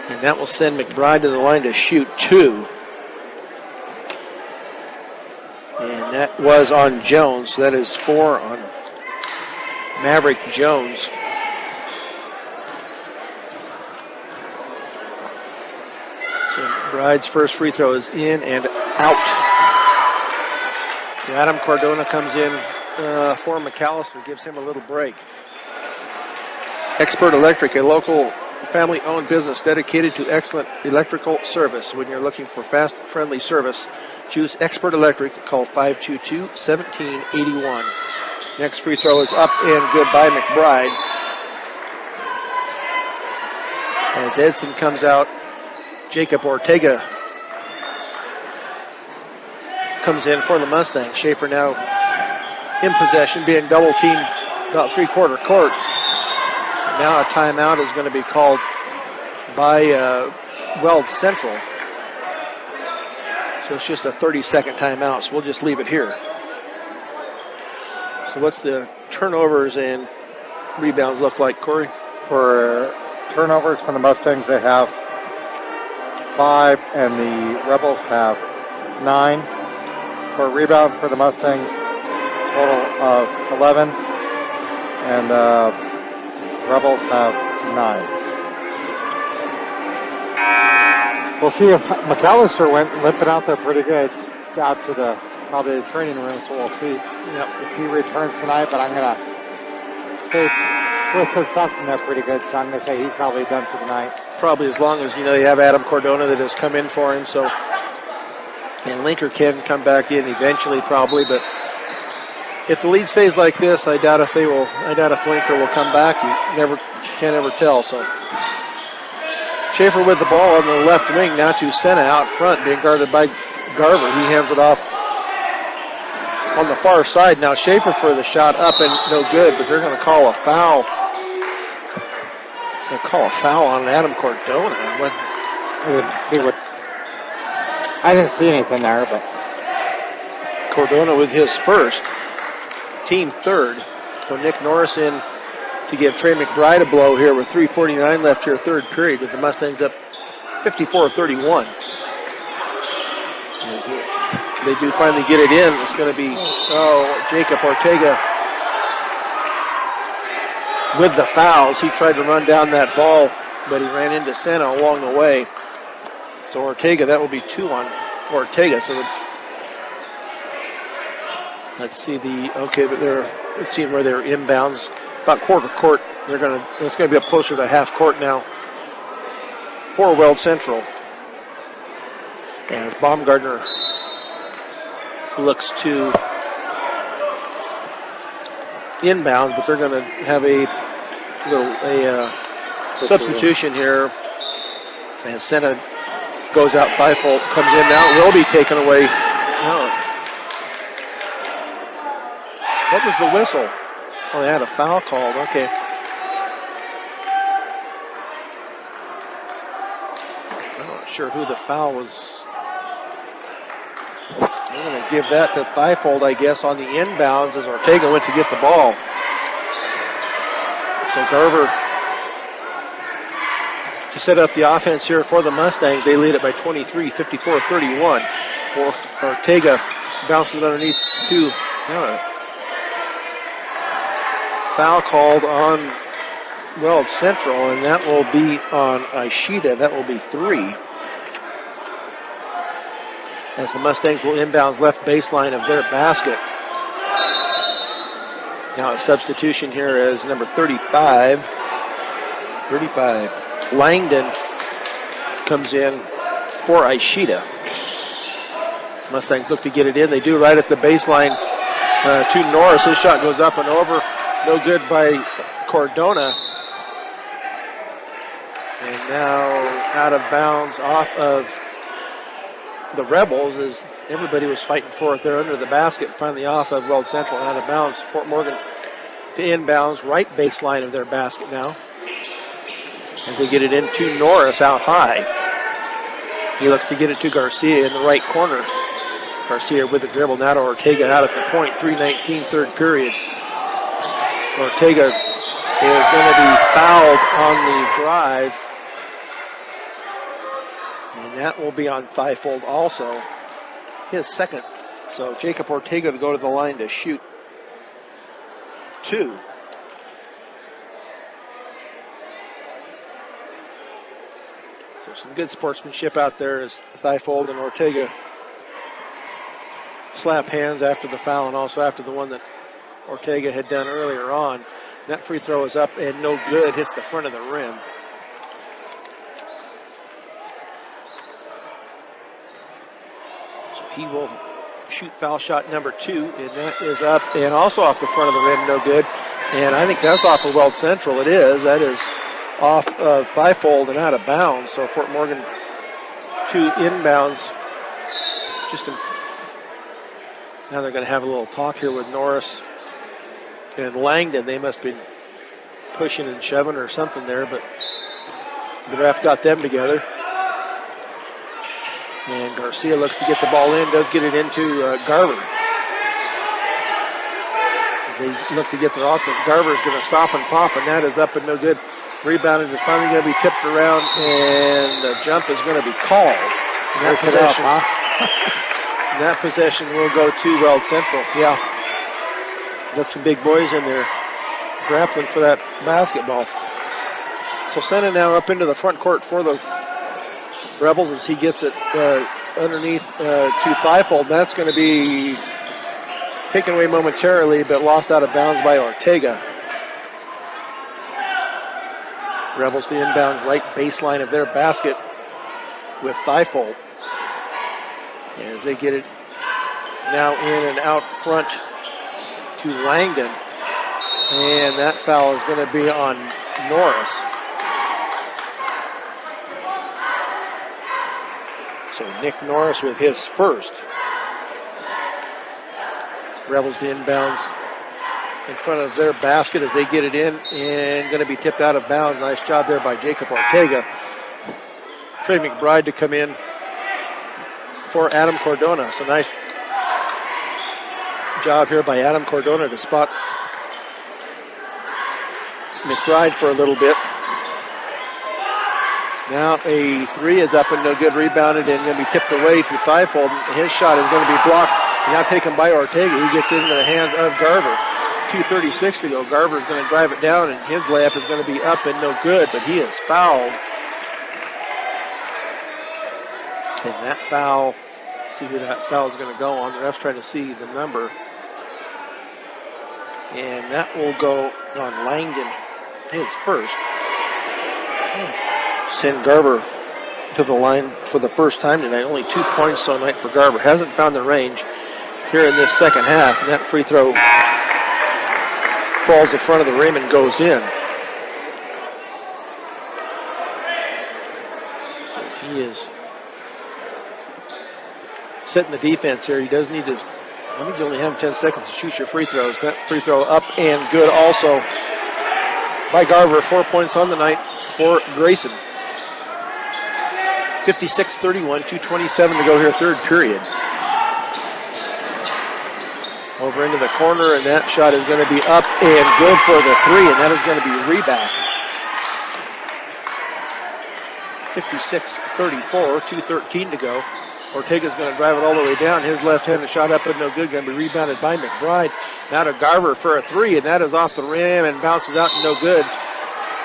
And that will send McBride to the line to shoot two. And that was on Jones. So that is 4 on Maverick Jones. So McBride's first free throw is in and out. So Adam Cardona comes in for McAllister, gives him a little break. Expert Electric, a local family-owned business dedicated to excellent electrical service. When you're looking for fast, friendly service, choose Expert Electric. Call 522-1781. Next free throw is up and good by McBride. As Edson comes out, Jacob Ortega comes in for the Mustangs. Schaefer now in possession, being double teamed about three-quarter court. Now a timeout is going to be called by Weld Central. So it's just a 30-second timeout, so we'll just leave it here. So what's the turnovers and rebounds look like, Corey? For turnovers from the Mustangs, they have 5, and the Rebels have 9. For rebounds for the Mustangs, total of 11, and Rebels have 9. We'll see if McAllister went limping out there pretty good. It's out to probably the training room, so we'll see if he returns tonight. But I'm going to say twisted something there pretty good, so I'm going to say he's probably done for tonight. Probably, as long as they have Adam Cardona that has come in for him. So, and Linker can come back in eventually, probably. But if the lead stays like this, I doubt if Linker will come back. You can't ever tell. So. Schaefer with the ball on the left wing, now to Senna out front, being guarded by Garver. He hands it off on the far side. Now Schaefer for the shot, up and no good, but they're going to call a foul. They'll call a foul on Adam Cardona. I didn't see anything there, but Cardona with his first, team third. So Nick Norris in to give Trey McBride a blow here with 3:49 left here, third period, with the Mustangs up 54-31. As they do finally get it in, it's going to be, Jacob Ortega with the fouls. He tried to run down that ball, but he ran into Senna along the way. So Ortega, that will be 2 on Ortega. So let's see let's see where they're inbounds. About quarter court, it's going to be up closer to half court now for Weld Central. As Baumgartner looks to inbound, but they're going to have a substitution here. And Senna goes out 5-fold, comes in now. It will be taken away. What was the whistle? Oh, they had a foul called. Okay. I'm not sure who the foul was. I'm going to give that to Thifold, I guess, on the inbounds as Ortega went to get the ball. So Garver to set up the offense here for the Mustangs. They lead it by 23, 54-31. Ortega bounces it underneath to foul called on Weld Central, and that will be on Ishida. That will be 3. As the Mustangs will inbounds left baseline of their basket. Now a substitution here is number 35. Langdon comes in for Ishida. Mustangs look to get it in. They do right at the baseline to Norris. His shot goes up and over. No good by Cordona. And now out of bounds off of the Rebels as everybody was fighting for it there under the basket. Finally off of Weld Central and out of bounds. Fort Morgan to inbounds right baseline of their basket now. As they get it into Norris out high. He looks to get it to Garcia in the right corner. Garcia with the dribble now to Ortega out at the point. 3:19 third period. Ortega is going to be fouled on the drive. And that will be on Thifold also. His second. So Jacob Ortega to go to the line to shoot 2. So some good sportsmanship out there as Thifold and Ortega slap hands after the foul and also after the one that Ortega had done earlier on. That free throw is up and no good. Hits the front of the rim. So he will shoot foul shot number 2, and that is up and also off the front of the rim, no good. And I think that's off of Weld Central. It is. That is off of Thifold and out of bounds. So Fort Morgan 2 inbounds. Now they're going to have a little talk here with Norris and Langdon. They must be pushing and shoving or something there, but the ref got them together. And Garcia looks to get the ball in, does get it into Garver. They look to get their offense. Garver's going to stop and pop, and that is up and no good. Rebounded is finally going to be tipped around, and the jump is going to be called. And that possession will go to Weld Central. Yeah. Got some big boys in there grappling for that basketball. So Senna now up into the front court for the Rebels as he gets it underneath to Thifold. That's going to be taken away momentarily, but lost out of bounds by Ortega. Rebels to inbound right baseline of their basket with Thifold. As they get it now in and out front to Langdon. And that foul is going to be on Norris. So Nick Norris with his first. Rebels to inbounds in front of their basket as they get it in and going to be tipped out of bounds. Nice job there by Jacob Ortega. Trey McBride to come in for Adam Cordona. So nice job here by Adam Cordona to spot McBride for a little bit. Now a 3 is up and no good, rebounded and going to be tipped away to Thifold. His shot is going to be blocked, now taken by Ortega. He gets into the hands of Garver. 2:36 to go. Garver is going to drive it down, and his layup is going to be up and no good, but he is fouled. And that foul, see who that foul is going to go on. The ref's trying to see the number. And that will go on Langdon, his first. Send Garver to the line for the first time tonight. Only 2 points tonight for Garver. Hasn't found the range here in this second half. And that free throw falls in front of the rim and goes in. So he is setting the defense here. He does need to I think you only have 10 seconds to shoot your free throws. That free throw up and good also by Garver. 4 points on the night for Grayson. 56-31, 2:27 to go here, third period. Over into the corner, and that shot is going to be up and good for the three, and that is going to be Reback. 56-34, 2:13 to go. Ortega's going to drive it all the way down. His left-handed shot up and no good, going to be rebounded by McBride. Now to Garver for a three, and that is off the rim and bounces out and no good.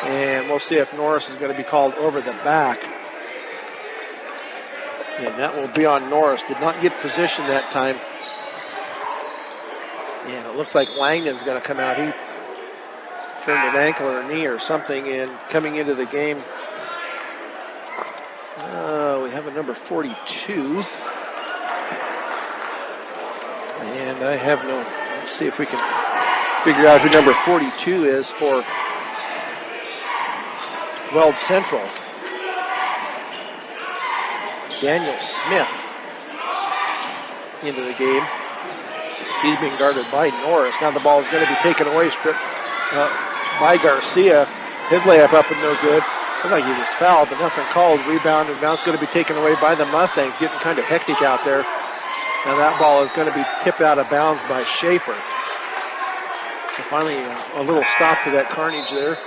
And we'll see if Norris is going to be called over the back. And that will be on Norris. Did not get position that time. And it looks like Langdon's going to come out. He turned an ankle or a knee or something, and coming into the game, we have a number 42. And I have no, let's see if we can figure out who number 42 is for Weld Central. Daniel Smith into the game. He's being guarded by Norris. Now the ball is going to be taken away, stripped by Garcia. His layup up and no good. Looked like he was fouled, but nothing called. Rebound, and now it's going to be taken away by the Mustangs. Getting kind of hectic out there. Now that ball is going to be tipped out of bounds by Schaefer. So finally a little stop to that carnage there.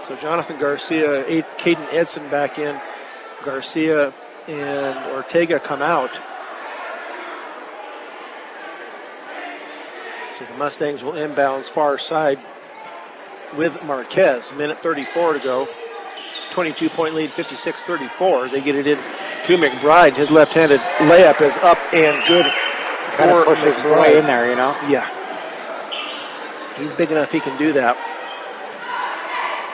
So Jonathan Garcia, Caden Edson back in. Garcia and Ortega come out. So the Mustangs will inbounds far side with Marquez. Minute 34 to go. 22-point lead, 56-34. They get it in to McBride. His left-handed layup is up and good. Kind of pushes his way in there, you know? Yeah. He's big enough he can do that.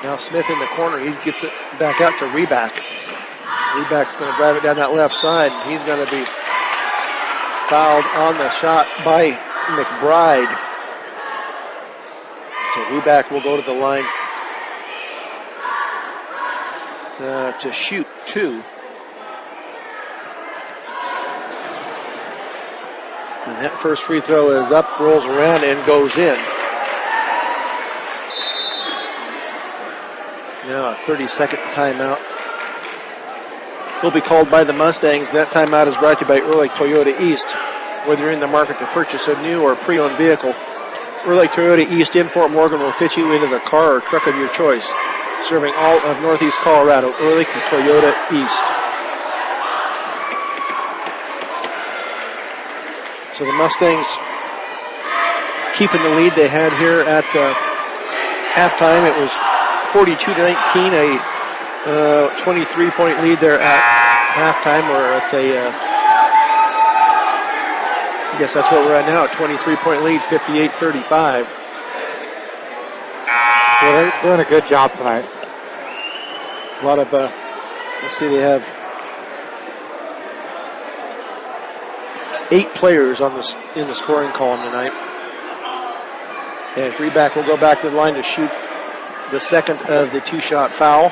Now Smith in the corner. He gets it back out to Reback. Reback's going to drive it down that left side. He's going to be fouled on the shot by McBride. So Reback will go to the line to shoot two. And that first free throw is up, rolls around, and goes in. Now a 30-second timeout will be called by the Mustangs. That timeout is brought to you by Ehrlich Toyota East. Whether you're in the market to purchase a new or pre-owned vehicle, Ehrlich Toyota East in Fort Morgan will fit you into the car or truck of your choice. Serving all of Northeast Colorado, Ehrlich Toyota East. So the Mustangs keeping the lead they had here at halftime. It was 42-19, a 23-point lead there at halftime. We're at I guess that's what we're at now, a 23-point lead, 58-35. Yeah, they're doing a good job tonight. A lot of, let's see, they have 8 players on in the scoring column tonight. And Reback will go back to the line to shoot the second of the two-shot foul.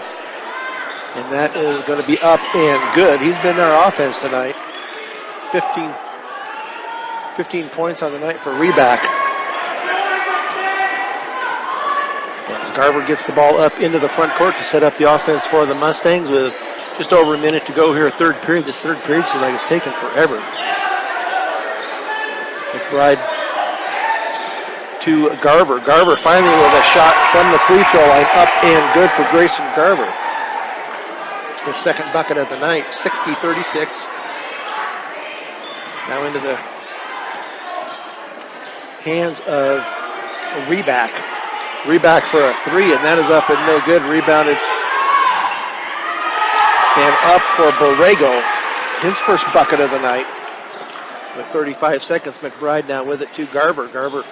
And that is going to be up and good. He's been their offense tonight. 15 points on the night for Reback. As Garver gets the ball up into the front court to set up the offense for the Mustangs with just over a minute to go here, third period. This third period seems like it's taken forever. McBride to Garver. Garver finally with a shot from the free throw line, up and good for Grayson Garver. His second bucket of the night, 60-36. Now into the hands of Reback. Reback for a three, and that is up and no good. Rebounded and up for Borrego. His first bucket of the night. With 35 seconds, McBride now with it to Garver. Garver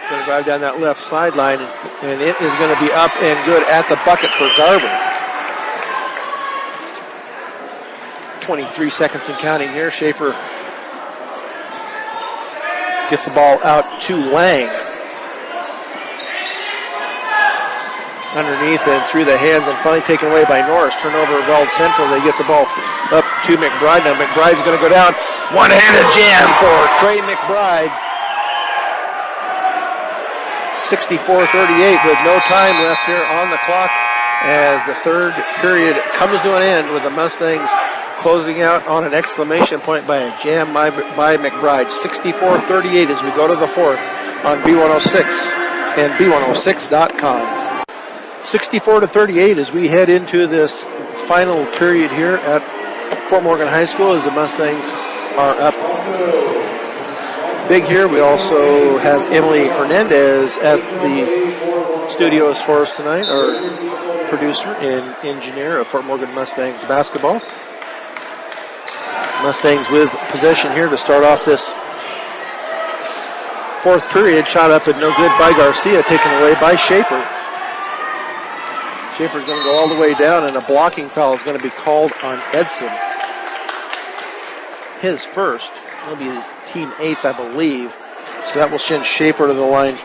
going to drive down that left sideline, and it is going to be up and good at the bucket for Garver. 23 seconds and counting here. Schaefer gets the ball out to Lang. underneath and through the hands and finally taken away by Norris. Turnover of Weld Central. They get the ball up to McBride. Now McBride's going to go down. One-handed jam for Trey McBride. 64-38 with no time left here on the clock as the third period comes to an end with the Mustangs closing out on an exclamation point by a jam by McBride. 64-38 as we go to the fourth on B106 and B106.com. 64-38 as we head into this final period here at Fort Morgan High School as the Mustangs are up big here. We also have Emily Hernandez at the studios for us tonight, our producer and engineer of Fort Morgan Mustangs basketball. Mustangs with possession here to start off this fourth period. Shot up and no good by Garcia, taken away by Schaefer. Schaefer's going to go all the way down, and a blocking foul is going to be called on Edson. His first. It'll be team 8th, I believe. So that will send Schaefer to the line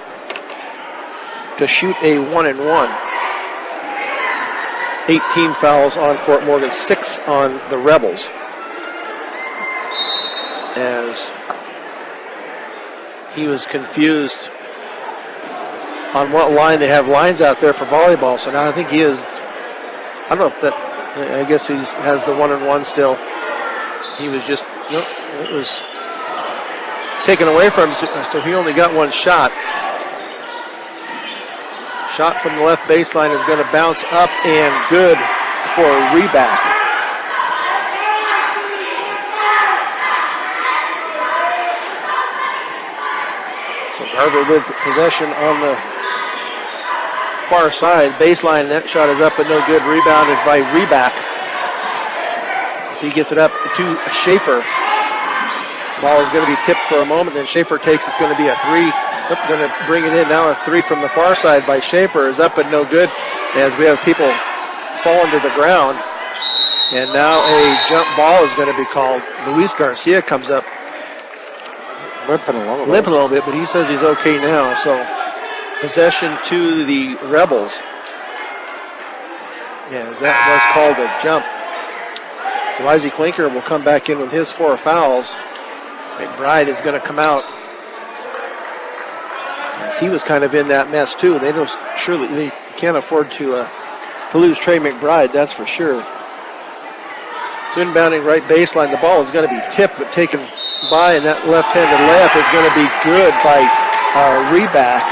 to shoot a 1-and-1. 18 fouls on Fort Morgan, 6 on the Rebels. As he was confused on what line. They have lines out there for volleyball, so now I think he is, I don't know if that, I guess he has the 1-and-1 still. He was just, no, it was taken away from him, so he only got one shot. Shot from the left baseline is going to bounce up and good for a reback. So Garver with possession on the far side. Baseline, that shot is up and no good. Rebounded by Reback. So he gets it up to Schaefer. Ball is going to be tipped for a moment, then Schaefer takes, it's going to be a three. Going to bring it in now. A three from the far side by Schaefer is up and no good as we have people falling to the ground. And now a jump ball is going to be called. Luis Garcia comes up. Limping a little bit, but he says he's okay now. So possession to the Rebels. Yes, that was called a jump. So Isaac Linker will come back in with his 4 fouls. McBride is going to come out. As he was kind of in that mess too. They don't surely they can't afford to lose Trey McBride, that's for sure. So inbounding right baseline, the ball is going to be tipped but taken by, and that left-handed layup is going to be good by Reback.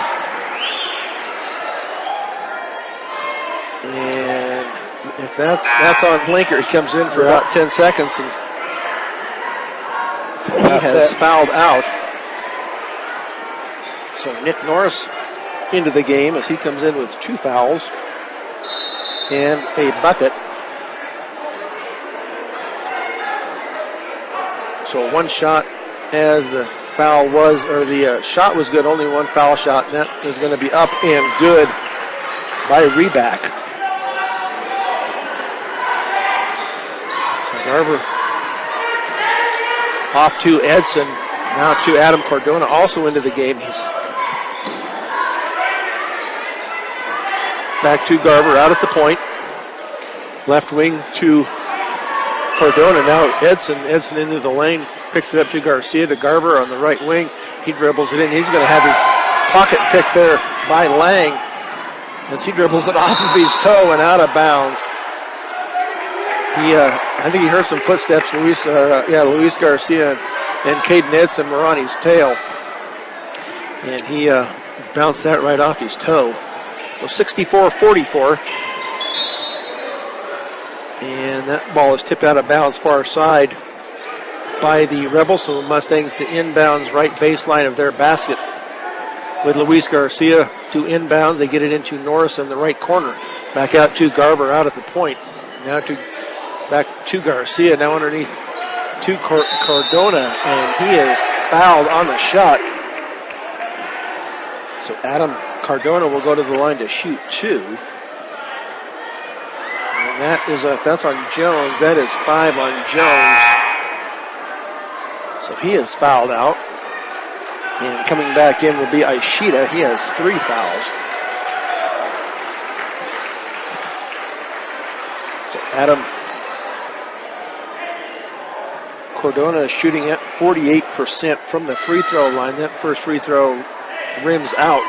And if that's on Blinker, he comes in for about 10 seconds and he has fouled out. So Nick Norris into the game as he comes in with 2 fouls and a bucket. So 1 shot as the foul was, or the shot was good, only 1 foul shot, and that is going to be up and good by Reback. So Garver off to Edson, now to Adam Cardona, also into the game. He's back to Garver out at the point. Left wing to Cardona, now Edson into the lane, picks it up to Garcia, to Garver on the right wing. He dribbles it in. He's going to have his pocket picked there by Lang as he dribbles it off of his toe and out of bounds. I think he heard some footsteps. Luis Garcia and Caden Edson were on his tail, and he bounced that right off his toe. So 64-44. And that ball is tipped out of bounds far side by the Rebels. So the Mustangs to inbounds right baseline of their basket with Luis Garcia to inbounds. They get it into Norris in the right corner. Back out to Garver out at the point. Now back to Garcia, now underneath to Cardona, and he is fouled on the shot. So Adam Cardona will go to the line to shoot 2. And that's on Jones. That is 5 on Jones. So he is fouled out. And coming back in will be Ishida. He has 3 fouls. Adam Cardona is shooting at 48% from the free throw line. That first free throw rims out.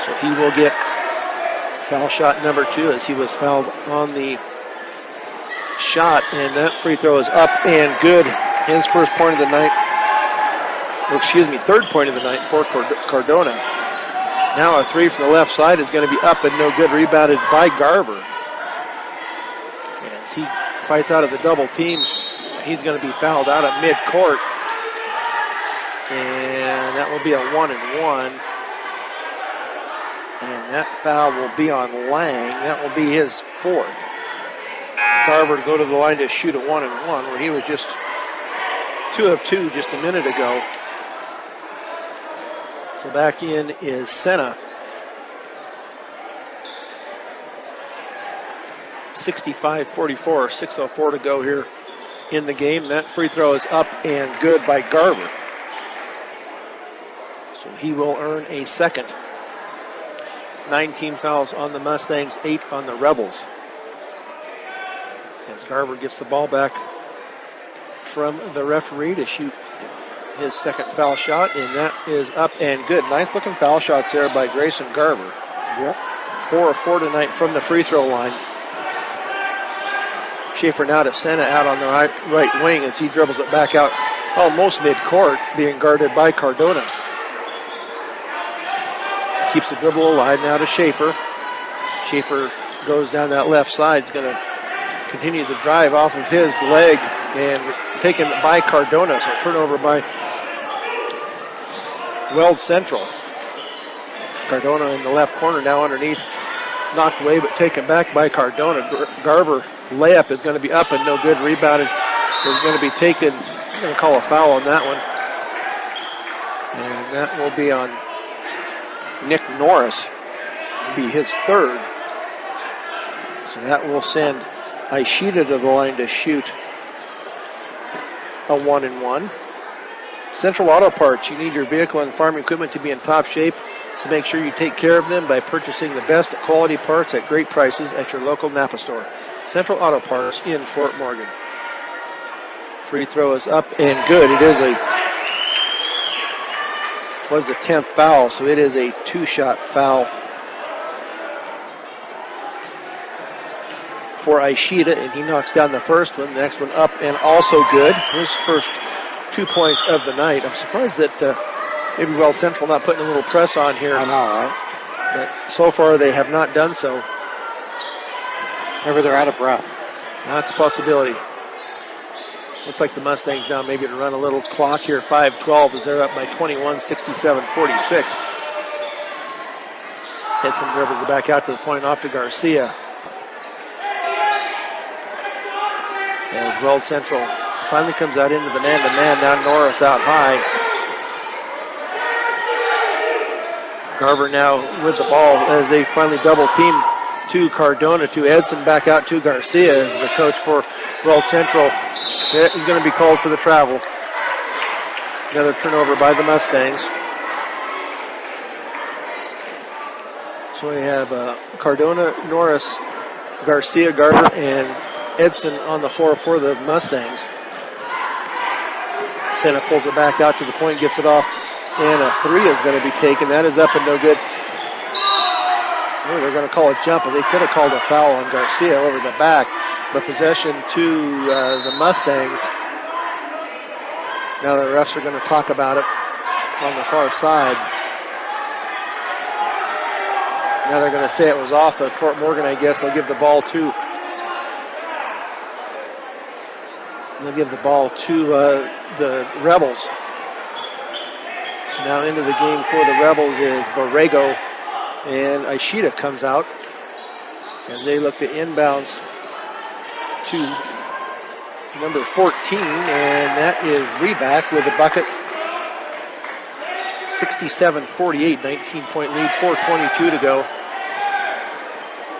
So he will get foul shot number 2 as he was fouled on the shot, and that free throw is up and good. His first point of the night, third point of the night for Cardona. Now a 3 from the left side is going to be up and no good, rebounded by Garver. As he fights out of the double team, he's going to be fouled out at midcourt. And that will be a 1-and-1. And that foul will be on Lang. That will be his 4th. Garver to go to the line to shoot a 1-and-1, where he was just 2 of 2 just a minute ago. So back in is Senna. 65-44, 6:04 to go here in the game. That free throw is up and good by Garver. So he will earn a second. 19 fouls on the Mustangs, 8 on the Rebels. As Garver gets the ball back from the referee to shoot his second foul shot, and that is up and good. Nice looking foul shots there by Grayson Garver. Yep. 4 of 4 tonight from the free throw line. Schaefer now to Senna out on the right wing as he dribbles it back out almost mid-court, being guarded by Cardona. Keeps the dribble alive now to Schaefer. Schaefer goes down that left side. He's going to continue the drive off of his leg and taken by Cardona. So turnover by Weld Central. Cardona in the left corner now underneath. Knocked away but taken back by Cardona. Garver layup is going to be up and no good. Rebounded is going to be taken. I'm going to call a foul on that one. And that will be on Nick Norris. Will be his 3rd. So that will send Ishida to the line to shoot a 1-and-1. Central Auto Parts. You need your vehicle and farm equipment to be in top shape, so make sure you take care of them by purchasing the best quality parts at great prices at your local Napa store. Central Auto Parts in Fort Morgan. Free throw is up and good. It is was the 10th foul, so it is a 2-shot foul for Ishida, and he knocks down the first one. The next one up and also good. His first 2 points of the night. I'm surprised that maybe Weld Central not putting a little press on here. I know, right? But so far they have not done so. Maybe they're out of breath. That's a possibility. Looks like the Mustangs now maybe to run a little clock here. 5-12 as they're up by 21, 67-46. Hudson dribbles it back out to the point off to Garcia. As Weld Central finally comes out into the man-to-man. Now Norris out high. Garver now with the ball as they finally double team to Cardona, to Edson, back out to Garcia as the coach for Weld Central. He's going to be called for the travel. Another turnover by the Mustangs. So we have Cardona, Norris, Garcia, Garver, and Edson on the floor for the Mustangs. Senna pulls it back out to the point, gets it off, and a 3 is going to be taken. That is up and no good. Oh, they're going to call a jump, but they could have called a foul on Garcia over the back. But possession to the Mustangs. Now the refs are going to talk about it on the far side. Now they're going to say it was off of Fort Morgan, I guess. They'll give the ball to the Rebels. So now into the game for the Rebels is Borrego, and Ishida comes out as they look to inbounds to number 14, and that is Reback with a bucket. 67-48, 19-point lead, 4:22 to go.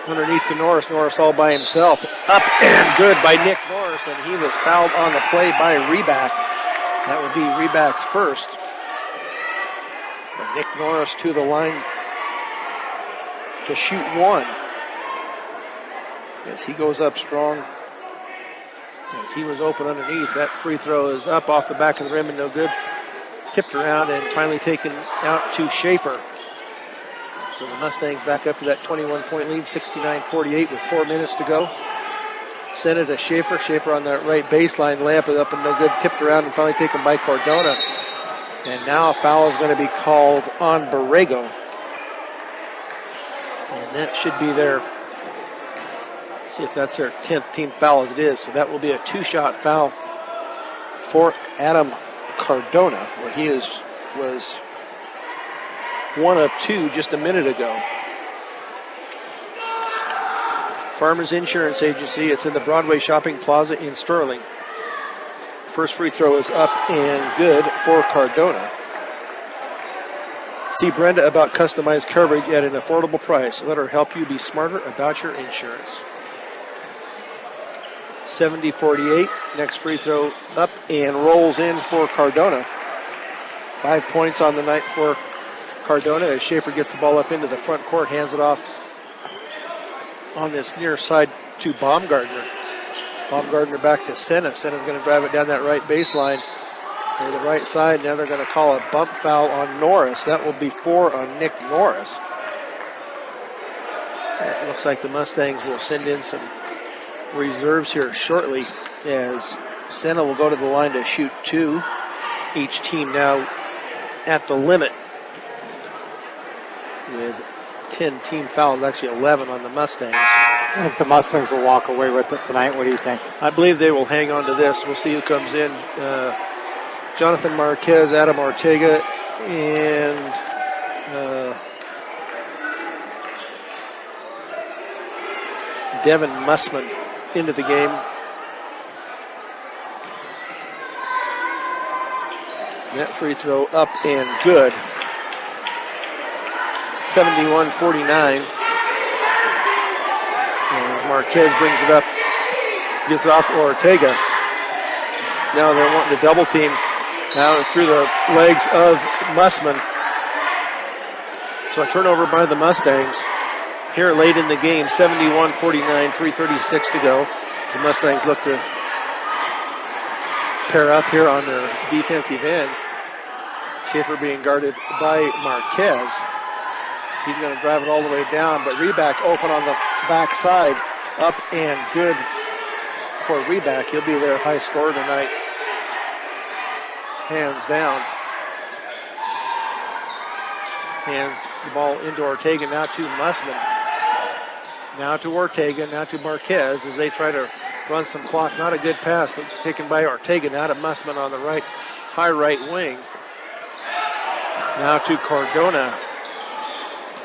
Underneath to Norris. Norris all by himself. Up and good by Nick Norris, and he was fouled on the play by Reback. That would be Reback's first. And Nick Norris to the line to shoot one. As he goes up strong. As he was open underneath. That free throw is up off the back of the rim and no good. Tipped around and finally taken out to Schaefer. So the Mustangs back up to that 21-point lead, 69-48 with 4 minutes to go. Send it to Schaefer. Schaefer on that right baseline. Layup is up and no good. Tipped around and finally taken by Cardona. And now a foul is going to be called on Borrego. And that should be their, see if that's their 10th team foul as it is. So that will be a 2-shot foul for Adam Cardona, where he was 1 of 2 just a minute ago. Farmers Insurance Agency, it's in the Broadway Shopping Plaza in Sterling. First free throw is up and good for Cardona. See Brenda about customized coverage at an affordable price. Let her help you be smarter about your insurance. 70-48. Next free throw up and rolls in for Cardona. 5 points on the night for Cardona as Schaefer gets the ball up into the front court, hands it off on this near side to Baumgartner. Baumgartner back to Senna. Senna's going to drive it down that right baseline to the right side. Now they're going to call a bump foul on Norris. That will be 4 on Nick Norris. It looks like the Mustangs will send in some reserves here shortly as Senna will go to the line to shoot 2. Each team now at the limit with 10 team fouls, actually 11 on the Mustangs. I think the Mustangs will walk away with it tonight. What do you think? I believe they will hang on to this. We'll see who comes in. Jonathan Marquez, Adam Ortega, and Devin Mussman into the game. That free throw up and good. 71-49. And Marquez brings it up, gets it off to Ortega. Now they're wanting to double team. Now through the legs of Mussman. So a turnover by the Mustangs here late in the game. 71-49, 3:36 to go. The Mustangs look to pair up here on their defensive end. Schaefer being guarded by Marquez. He's going to drive it all the way down, but Reback open on the backside. Up and good for Reback. He'll be their high scorer tonight. Hands down. Hands the ball into Ortega, now to Mussman. Now to Ortega, now to Marquez as they try to run some clock. Not a good pass, but taken by Ortega. Now to Mussman on the right, high right wing. Now to Cardona.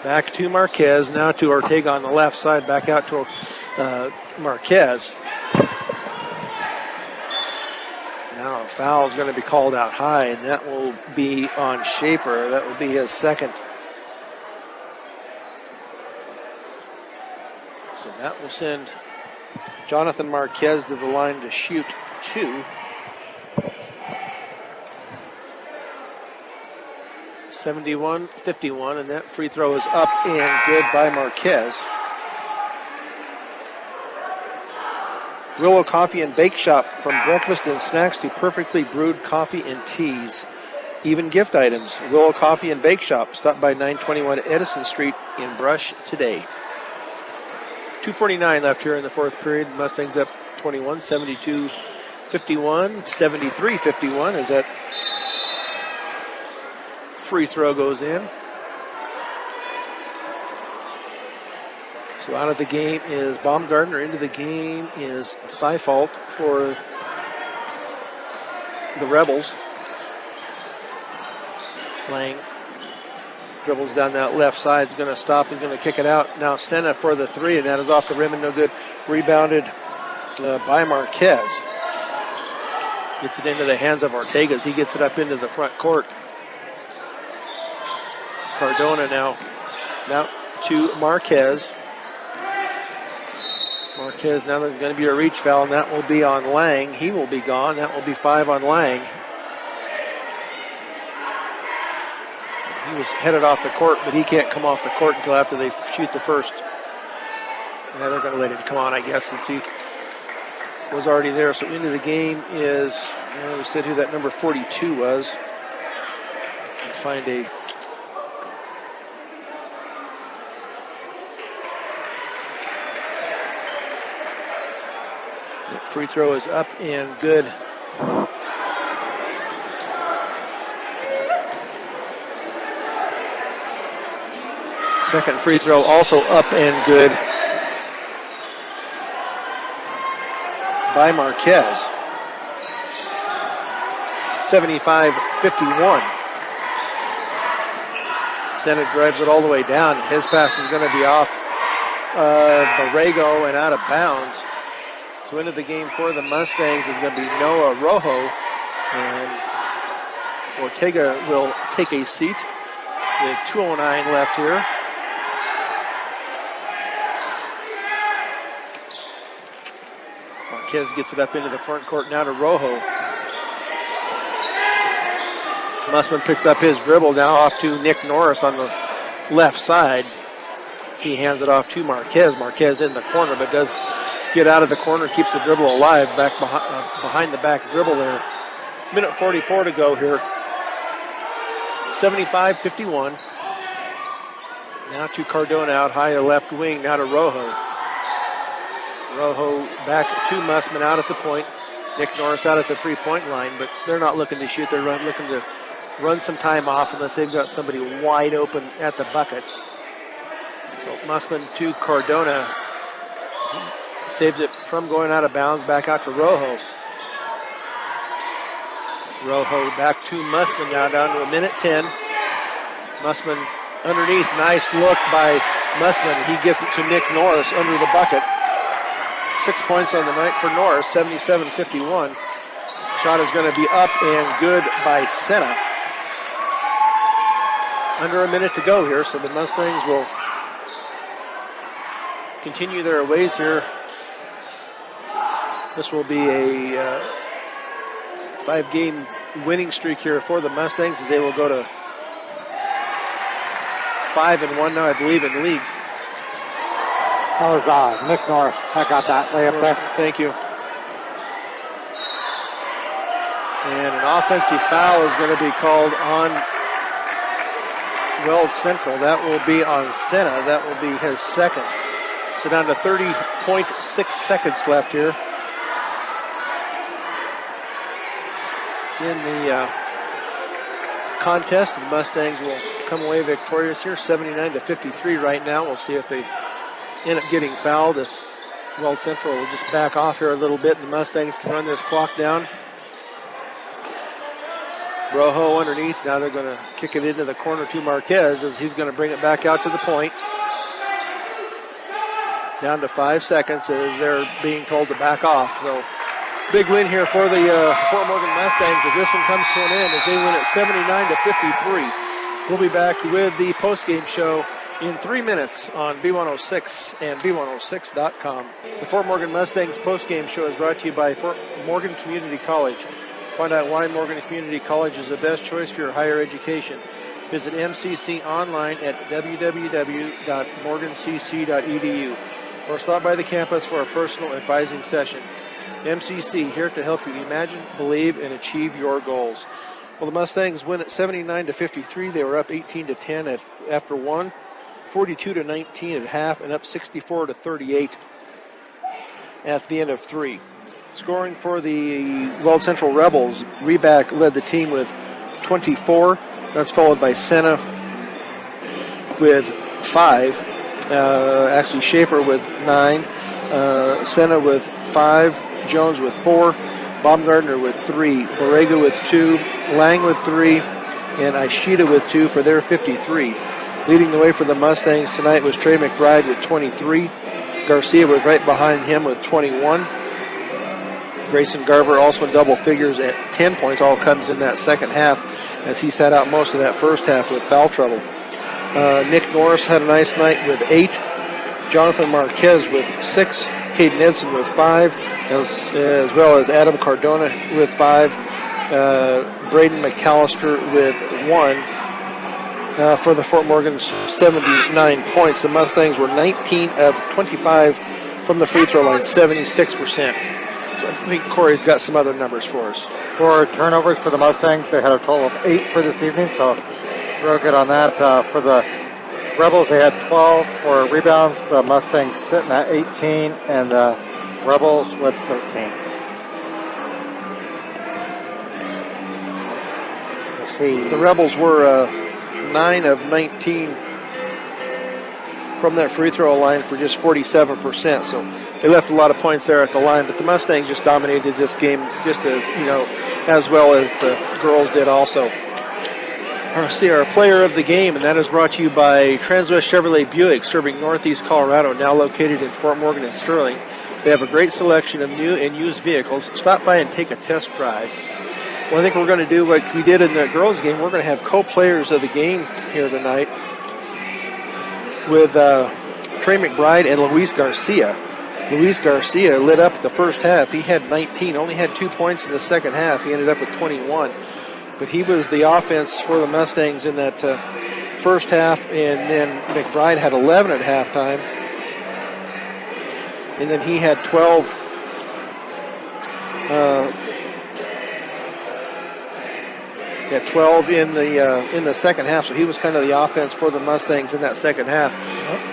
Back to Marquez, now to Ortega on the left side, back out to Marquez. Now a foul is going to be called out high, and that will be on Schaefer. That will be his second. So that will send Jonathan Marquez to the line to shoot 2. 71-51, and that free throw is up and good by Marquez. Willow Coffee and Bake Shop, from breakfast and snacks to perfectly brewed coffee and teas. Even gift items. Willow Coffee and Bake Shop. Stop by 921 Edison Street in Brush today. 2:49 left here in the fourth period. Mustangs up 21, 72-51, 73-51 as that free throw goes in. So out of the game is Baumgartner. Into the game is Thifault for the Rebels. Lang dribbles down that left side. Is going to stop. He's going to kick it out. Now Senna for the 3, and that is off the rim and no good. Rebounded by Marquez. Gets it into the hands of Ortega as he gets it up into the front court. Cardona now to Marquez. Marquez, now there's going to be a reach foul, and that will be on Lang. He will be gone. That will be 5 on Lang. He was headed off the court, but he can't come off the court until after they shoot the first. Yeah, they're going to let him come on, I guess, since he was already there. So into the game is, we said who that number 42 was. Find a free throw is up and good. Second free throw also up and good by Marquez. 75-51. Senna drives it all the way down. His pass is going to be off Borrego and out of bounds. So into the game for the Mustangs is going to be Noah Rojo, and Ortega will take a seat with 2:09 left here. Marquez gets it up into the front court now to Rojo. Mussman picks up his dribble now off to Nick Norris on the left side. He hands it off to Marquez. Marquez in the corner, but does get out of the corner, keeps the dribble alive, back behind the back dribble there. Minute 44 to go here. 75-51. Now to Cardona out high left wing, now to Rojo. Rojo back to Mussman out at the point. Nick Norris out at the three-point line, but they're not looking to shoot. They're looking to run some time off unless they've got somebody wide open at the bucket. So Mussman to Cardona. Saves it from going out of bounds, back out to Rojo. Rojo back to Mussman now, down to a minute 10. Mussman underneath, nice look by Mussman. He gets it to Nick Norris under the bucket. 6 points on the night for Norris, 77-51. Shot is going to be up and good by Senna. Under a minute to go here, so the Mustangs will continue their ways here. This will be a 5-game winning streak here for the Mustangs as they will go to 5-1 now, I believe, in the league. That was Nick Norris. I got that layup there. Thank you. And an offensive foul is going to be called on Weld Central. That will be on Senna. That will be his second. So down to 30.6 seconds left here in the contest. The Mustangs will come away victorious here, 79-53 right now. We'll see if they end up getting fouled. If Weld Central will just back off here a little bit, and the Mustangs can run this clock down. Rojo underneath. Now they're going to kick it into the corner to Marquez as he's going to bring it back out to the point. Down to 5 seconds as they're being told to back off. So big win here for the Fort Morgan Mustangs as this one comes to an end as they win at 79-53. We'll be back with the postgame show in 3 minutes on B106 and B106.com. The Fort Morgan Mustangs postgame show is brought to you by Fort Morgan Community College. Find out why Morgan Community College is the best choice for your higher education. Visit MCC online at www.morgancc.edu or stop by the campus for a personal advising session. MCC, here to help you imagine, believe, and achieve your goals. Well, the Mustangs win at 79-53. They were up 18-10 after one, 42-19 at half, and up 64-38 at the end of three. Scoring for the Weld Central Rebels, Reback led the team with 24. That's followed by Senna with 5. Actually, Schaefer with 9. Senna with 5. Jones with 4. Baumgartner with 3. Borrega with 2. Lang with 3. And Ishida with 2 for their 53. Leading the way for the Mustangs tonight was Trey McBride with 23. Garcia was right behind him with 21. Grayson Garver also in double figures at 10 points. All comes in that second half as he sat out most of that first half with foul trouble. Nick Norris had a nice night with 8. Jonathan Marquez with 6. Caden Edson with 5, as well as Adam Cardona with 5. Braden McAllister with 1. for the Fort Morgan's 79 points. The Mustangs were 19 of 25 from the free throw line, 76%. So I think Corey's got some other numbers for us. For turnovers for the Mustangs, they had a total of 8 for this evening, so real good on that. For the Rebels, they had 12 for rebounds. The Mustangs sitting at 18, and the Rebels with 13. Let's see. The Rebels were 9 of 19 from that free throw line for just 47%. So they left a lot of points there at the line, but the Mustangs just dominated this game just as well as the girls did also. See our player of the game, and that is brought to you by Transwest Chevrolet Buick, serving Northeast Colorado, now located in Fort Morgan and Sterling. They have a great selection of new and used vehicles. Stop by and take a test drive. Well, I think we're going to do what we did in the girls' game. We're going to have co-players of the game here tonight with Trey McBride and Luis Garcia. Luis Garcia lit up the first half. He had 19, only had 2 points in the second half. He ended up with 21. But he was the offense for the Mustangs in that first half, and then McBride had 11 at halftime. And then he had 12 in the second half, so he was kind of the offense for the Mustangs in that second half.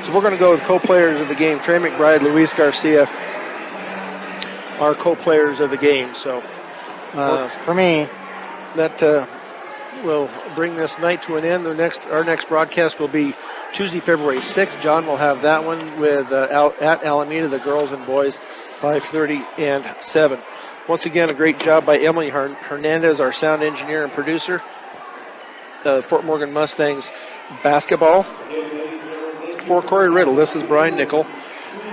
So we're going to go with co-players of the game. Trey McBride, Luis Garcia are co-players of the game. So works for me. That will bring this night to an end. Our next broadcast will be Tuesday, February 6th. John will have that one with at Alameda, the girls and boys, 5:30 and 7. Once again, a great job by Emily Hernandez, our sound engineer and producer. The Fort Morgan Mustangs basketball. For Corey Riddle, this is Brian Nickel.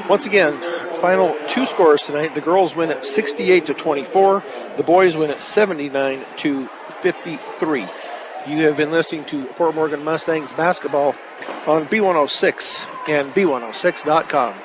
Once again, final 2 scores tonight. The girls win at 68-24. The boys win at 79-53. You have been listening to Fort Morgan Mustangs basketball on B106 and B106.com.